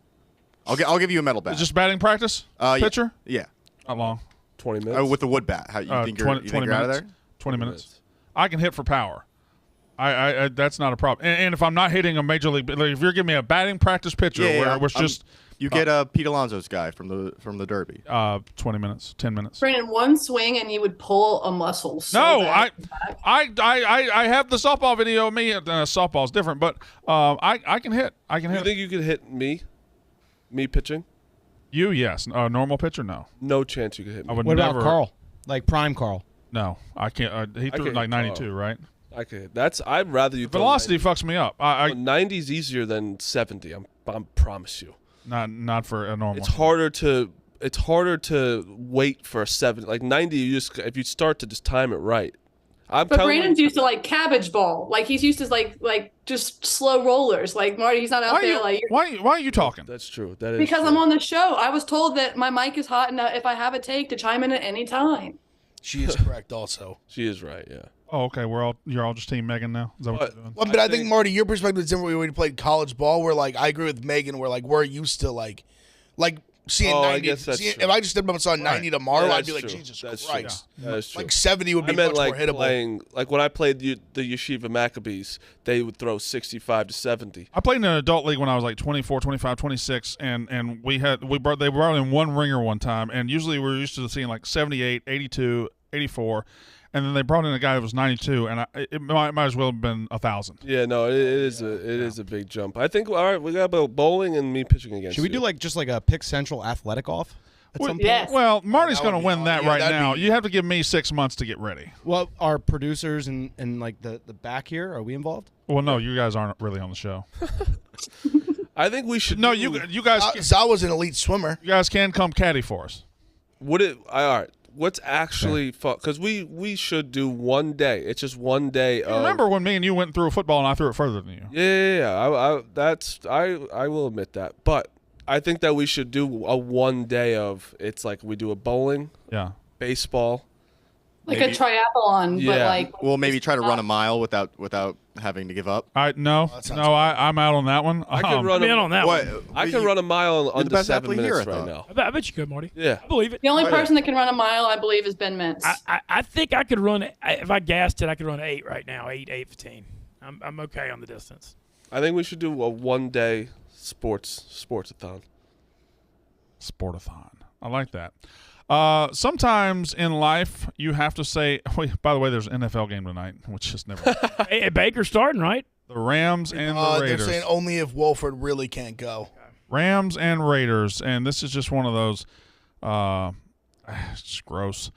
Speaker 6: I'll give you a medal bat.
Speaker 1: Is just batting practice?
Speaker 6: Yeah.
Speaker 1: Pitcher?
Speaker 6: Yeah.
Speaker 1: Not long.
Speaker 5: 20 minutes.
Speaker 6: With the wood bat. How you think you're,
Speaker 1: 20,
Speaker 6: you think you're out of
Speaker 1: minutes.
Speaker 6: there?
Speaker 1: 20 minutes. I can hit for power. I that's not a problem. And if I'm not hitting a major league, like if you're giving me a batting practice pitcher where it was just
Speaker 6: You get Pete Alonso's guy from the Derby.
Speaker 1: 20 minutes, 10 minutes.
Speaker 8: Brandon, one swing and you would pull a muscle. So
Speaker 1: No,
Speaker 8: bad.
Speaker 1: I have the softball video of me. Softball's different, but I can hit. I can
Speaker 5: You
Speaker 1: hit.
Speaker 5: think you could hit me? Me pitching?
Speaker 1: You, yes. Normal pitcher, no.
Speaker 5: No chance you could hit
Speaker 1: I
Speaker 5: me.
Speaker 1: would
Speaker 7: What
Speaker 1: never.
Speaker 7: about Carl? Like prime Carl?
Speaker 1: No, I can't. He threw
Speaker 5: can
Speaker 1: like
Speaker 5: hit
Speaker 1: 92,
Speaker 5: Carl.
Speaker 1: right?
Speaker 5: I could hit. That's. I'd rather you. throw
Speaker 1: Velocity fucks me up.
Speaker 5: 90 is easier than 70. I promise you.
Speaker 1: Not for a normal.
Speaker 5: It's harder to wait for a 70. Like 90, you just if you start to just time it right. I'm
Speaker 8: But
Speaker 5: telling
Speaker 8: Brandon's
Speaker 5: you,
Speaker 8: used to like cabbage ball. Like he's used to like just slow rollers. Like Marty, he's not out there like.
Speaker 1: why are you talking?
Speaker 5: that's true. That is
Speaker 8: Because
Speaker 5: true.
Speaker 8: I'm on the show. I was told that my mic is hot and if I have a take to chime in at any time.
Speaker 3: She is correct also.
Speaker 5: She is right. Yeah.
Speaker 1: Oh, okay. You're all just team Megan now. Is that what
Speaker 5: What?
Speaker 1: you're doing?
Speaker 3: Well, but I think
Speaker 5: think-
Speaker 3: Marty, your perspective is different when you played college ball. Where like I agree with Megan, where like we're used to like seeing
Speaker 5: Oh,
Speaker 3: 90.
Speaker 5: I guess that's
Speaker 3: If
Speaker 5: true.
Speaker 3: I just stepped up and saw 90 tomorrow,
Speaker 5: Yeah,
Speaker 3: I'd be
Speaker 5: that's
Speaker 3: like,
Speaker 5: true.
Speaker 3: Jesus
Speaker 5: That's
Speaker 3: Christ.
Speaker 5: true. That is true.
Speaker 3: Like 70 would
Speaker 5: I
Speaker 3: be
Speaker 5: meant
Speaker 3: much
Speaker 5: like
Speaker 3: more hittable.
Speaker 5: playing, like when I played the Yeshiva Maccabees, they would throw 65 to 70.
Speaker 1: I played in an adult league when I was like 24, 25, 26, and they brought in one ringer one time, and usually we were used to seeing like 78, 82, 84, and then they brought in a guy that was 92, and it might as well have been 1,000.
Speaker 5: Yeah, no, it is a big jump. I think all right, we got about bowling and me pitching against.
Speaker 7: Should we
Speaker 5: you.
Speaker 7: do just like a Pick Central athletic off at some point?
Speaker 8: Yes.
Speaker 1: Well, Marty's
Speaker 3: that
Speaker 1: going
Speaker 3: would
Speaker 1: to
Speaker 3: be
Speaker 1: win
Speaker 3: awesome.
Speaker 1: that
Speaker 3: Yeah,
Speaker 1: right
Speaker 3: that'd
Speaker 1: now.
Speaker 3: be-
Speaker 1: You have to give me 6 months to get ready.
Speaker 7: Well, our producers and like the back here, are we involved?
Speaker 1: Well, no, you guys aren't really on the show.
Speaker 5: I think we should.
Speaker 1: No,
Speaker 5: do-
Speaker 1: you guys
Speaker 3: Zawa's an elite swimmer.
Speaker 1: you guys can come caddy for us.
Speaker 5: Would it? All right. What's actually fun? Because we should do one day. It's just one day. Of,
Speaker 1: Remember when me and you went through a football and I threw it further than you?
Speaker 5: Yeah. I will admit that, but I think that we should do a one day of. It's like we do a bowling,
Speaker 1: Yeah.
Speaker 5: baseball.
Speaker 8: Like
Speaker 6: Maybe-
Speaker 8: a triathlon, but
Speaker 5: Yeah.
Speaker 8: like
Speaker 6: Well, maybe try to run a mile without having to give up.
Speaker 1: No,
Speaker 3: that sounds
Speaker 1: I'm out on that one.
Speaker 5: I can run.
Speaker 2: I'm in on that
Speaker 6: What?
Speaker 2: one.
Speaker 5: I can run a mile in
Speaker 6: the
Speaker 5: under
Speaker 6: best
Speaker 5: 7
Speaker 6: athlete
Speaker 5: minutes
Speaker 6: here, I
Speaker 5: right
Speaker 6: thought.
Speaker 5: now.
Speaker 2: I bet you could, Marty.
Speaker 5: Yeah.
Speaker 2: I believe it.
Speaker 8: the only
Speaker 6: Oh, yeah.
Speaker 8: person that can run a mile, I believe, is Ben Mintz.
Speaker 2: I think I could run if I gassed it. I could run 8 right now. 8:15. I'm okay on the distance.
Speaker 5: I think we should do a one day sportsathon.
Speaker 1: Sportathon. I like that. Sometimes in life you have to say. Wait, by the way, there's an NFL game tonight, which is never.
Speaker 2: Hey, Baker's starting, right?
Speaker 1: The Rams and the
Speaker 3: They're
Speaker 1: Raiders.
Speaker 3: saying only if Wolford really can't go.
Speaker 1: Rams and Raiders, and this is just one of those. It's gross.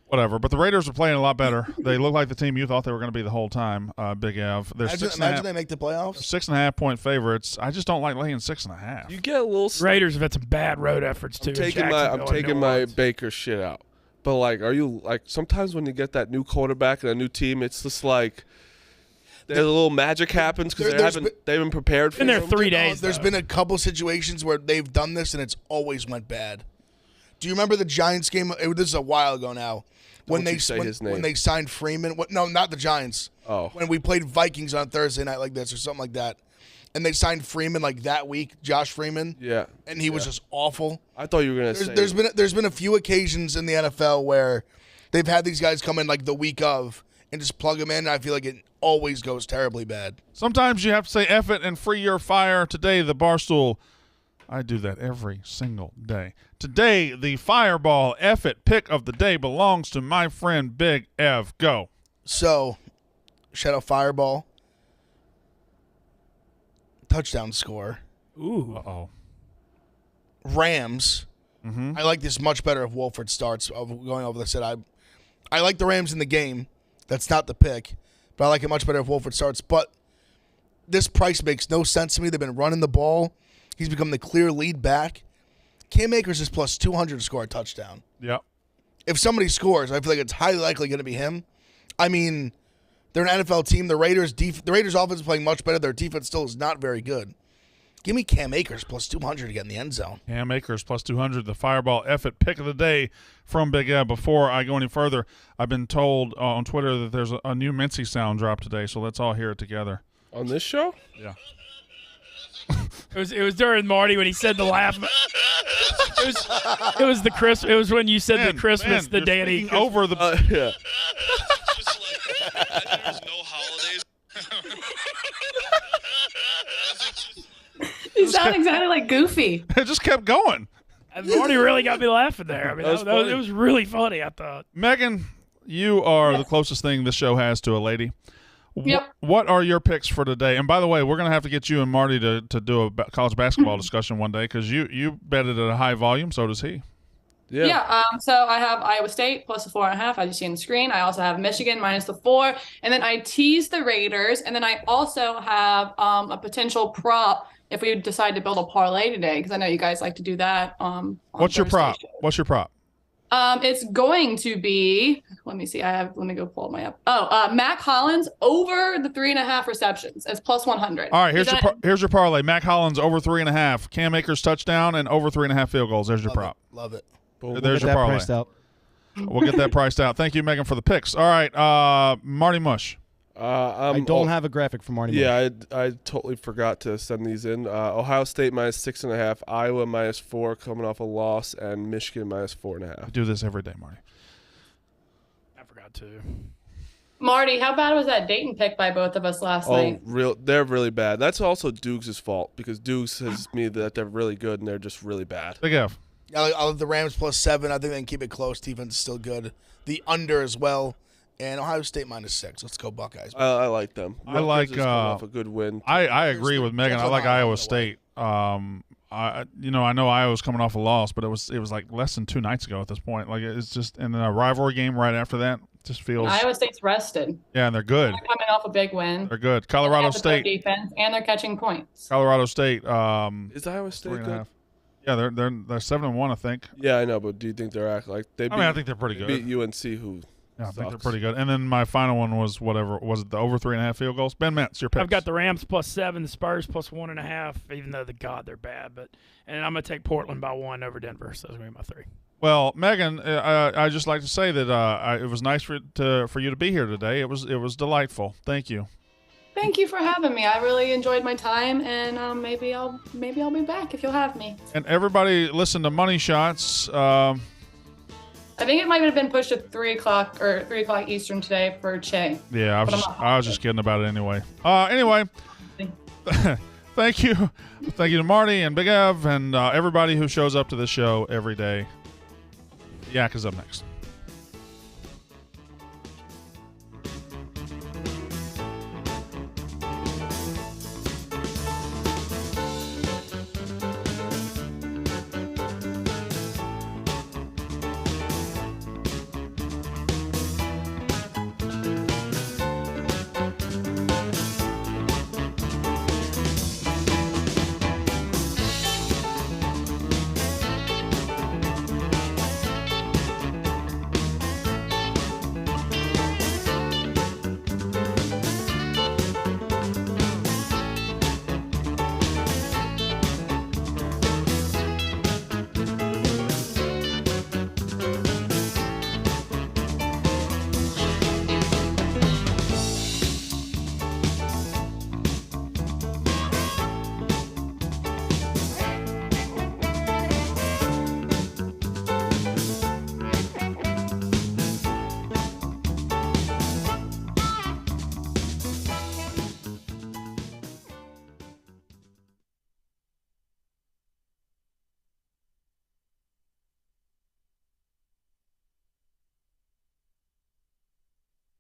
Speaker 1: Whatever, but the Raiders are playing a lot better. They look like the team you thought they were going to be the whole time. Big Ev. They're
Speaker 3: Imagine they make the playoffs.
Speaker 1: 6.5 point favorites. I just don't like laying 6.5.
Speaker 5: You get a little.
Speaker 2: Raiders have had some bad road efforts too.
Speaker 5: I'm
Speaker 2: in
Speaker 5: taking
Speaker 2: Jacksonville and New
Speaker 5: my
Speaker 2: Orleans.
Speaker 5: Baker shit out. But like, are you like sometimes when you get that new quarterback and a new team, it's just like there's a little magic happens because
Speaker 3: There's
Speaker 5: they haven't prepared for
Speaker 2: Been there
Speaker 5: it.
Speaker 2: 3 days.
Speaker 3: There's
Speaker 2: though.
Speaker 3: been a couple situations where they've done this and it's always went bad. Do you remember the Giants game? This is a while ago now. When
Speaker 5: Don't you say his name.
Speaker 3: when they signed Freeman. No, not the Giants.
Speaker 5: Oh.
Speaker 3: When we played Vikings on Thursday night like this or something like that. And they signed Freeman like that week, Josh Freeman.
Speaker 5: Yeah.
Speaker 3: And he was just awful.
Speaker 5: I thought you were gonna say.
Speaker 3: There's been a few occasions in the NFL where they've had these guys come in like the week of and just plug them in, and I feel like it always goes terribly bad.
Speaker 1: Sometimes you have to say F it and free your fire. Today, the Barstool. I do that every single day. Today, the Fireball F it pick of the day belongs to my friend Big Ev. Go.
Speaker 3: So, shout out Fireball. Touchdown score.
Speaker 2: Ooh.
Speaker 1: Uh-oh.
Speaker 3: Rams. I like this much better if Wolford starts. Of going over this, I like the Rams in the game. That's not the pick, but I like it much better if Wolford starts. But this price makes no sense to me. They've been running the ball. He's become the clear lead back. Cam Akers is plus 200 to score a touchdown.
Speaker 1: Yep.
Speaker 3: If somebody scores, I feel like it's highly likely going to be him. I mean, they're an NFL team. The Raiders' offense is playing much better. Their defense still is not very good. Give me Cam Akers plus 200 to get in the end zone.
Speaker 1: Cam Akers plus 200, the Fireball F it pick of the day from Big Ev. Before I go any further, I've been told on Twitter that there's a new Mincy sound drop today, so let's all hear it together.
Speaker 5: on this show.
Speaker 1: Yeah.
Speaker 2: It was during Marty when he said the laugh. It was the Christmas. It was when you said the Christmas, the
Speaker 1: you're
Speaker 2: Danny.
Speaker 1: speaking over the.
Speaker 5: Yeah.
Speaker 9: Just like there's no holidays.
Speaker 8: You sound exactly like Goofy.
Speaker 1: It just kept going.
Speaker 2: And Marty really got me laughing there. I mean,
Speaker 5: That was funny.
Speaker 2: it was really funny. I thought.
Speaker 1: Megan, you are the closest thing this show has to a lady.
Speaker 8: Yep.
Speaker 1: What are your picks for today? And by the way, we're going to have to get you and Marty to do a college basketball discussion one day because you betted at a high volume. So does he.
Speaker 5: Yeah.
Speaker 8: So I have Iowa State plus the 4.5, as you see on the screen. I also have Michigan minus the 4, and then I tease the Raiders, and then I also have a potential prop if we decide to build a parlay today, because I know you guys like to do that. On
Speaker 1: What's your
Speaker 8: Thursday
Speaker 1: prop?
Speaker 8: show.
Speaker 1: What's your prop?
Speaker 8: It's going to be. Let me see. Let me go pull my up. Mac Hollins over the 3.5 receptions as plus 100.
Speaker 1: All right, here's your parlay. Mac Hollins over 3.5. Cam Akers touchdown and over 3.5 field goals. There's your prop.
Speaker 3: Love it.
Speaker 1: There's your parlay. We'll get that priced out. Thank you, Megan, for the picks. All right, Marty Mush.
Speaker 7: I don't have a graphic for Marty.
Speaker 5: Yeah, I totally forgot to send these in. Ohio State -6.5, Iowa -4 coming off a loss, and Michigan -4.5.
Speaker 1: Do this every day, Marty.
Speaker 2: I forgot to.
Speaker 8: Marty, how bad was that Dayton pick by both of us last night?
Speaker 5: They're really bad. That's also Dukes' fault because Dukes has me that they're really good and they're just really bad.
Speaker 1: Big F.
Speaker 3: I like the Rams +7. I think they can keep it close. Defense is still good. The under as well. And Ohio State -6. Let's go Buckeyes.
Speaker 5: I like them.
Speaker 1: I like
Speaker 5: coming off a good win.
Speaker 1: I agree with Megan. I like Iowa State. I know Iowa's coming off a loss, but it was like less than 2 nights ago at this point. Like it's just, and then a rivalry game right after that just feels.
Speaker 8: Iowa State's rested.
Speaker 1: Yeah, and they're good.
Speaker 8: They're coming off a big win.
Speaker 1: They're good. Colorado State
Speaker 8: defense, and they're catching points.
Speaker 1: Colorado State.
Speaker 5: Is Iowa State good?
Speaker 1: Yeah, they're 7-1, I think.
Speaker 5: Yeah, I know, but do you think they're like they?
Speaker 1: I think they're pretty good.
Speaker 5: Beat UNC, who.
Speaker 1: Yeah, I think they're pretty good. And then my final one was it the over 3.5 field goals? Ben Metz, your pick.
Speaker 2: I've got the Rams +7, the Spurs +1.5, even though they're bad. And I'm going to take Portland by 1 over Denver. So that's going to be my 3.
Speaker 1: Well, Megan, I just like to say that it was nice for you to be here today. It was delightful. Thank you.
Speaker 8: Thank you for having me. I really enjoyed my time, and maybe I'll be back if you'll have me.
Speaker 1: And everybody, listen to Money Shots.
Speaker 8: I think it might have been pushed to 3 o'clock or 3 o'clock Eastern today for Che.
Speaker 1: Yeah, I was just kidding about it anyway. Anyway, thank you to Marty and Big Ev and everybody who shows up to the show every day. Yak is up next.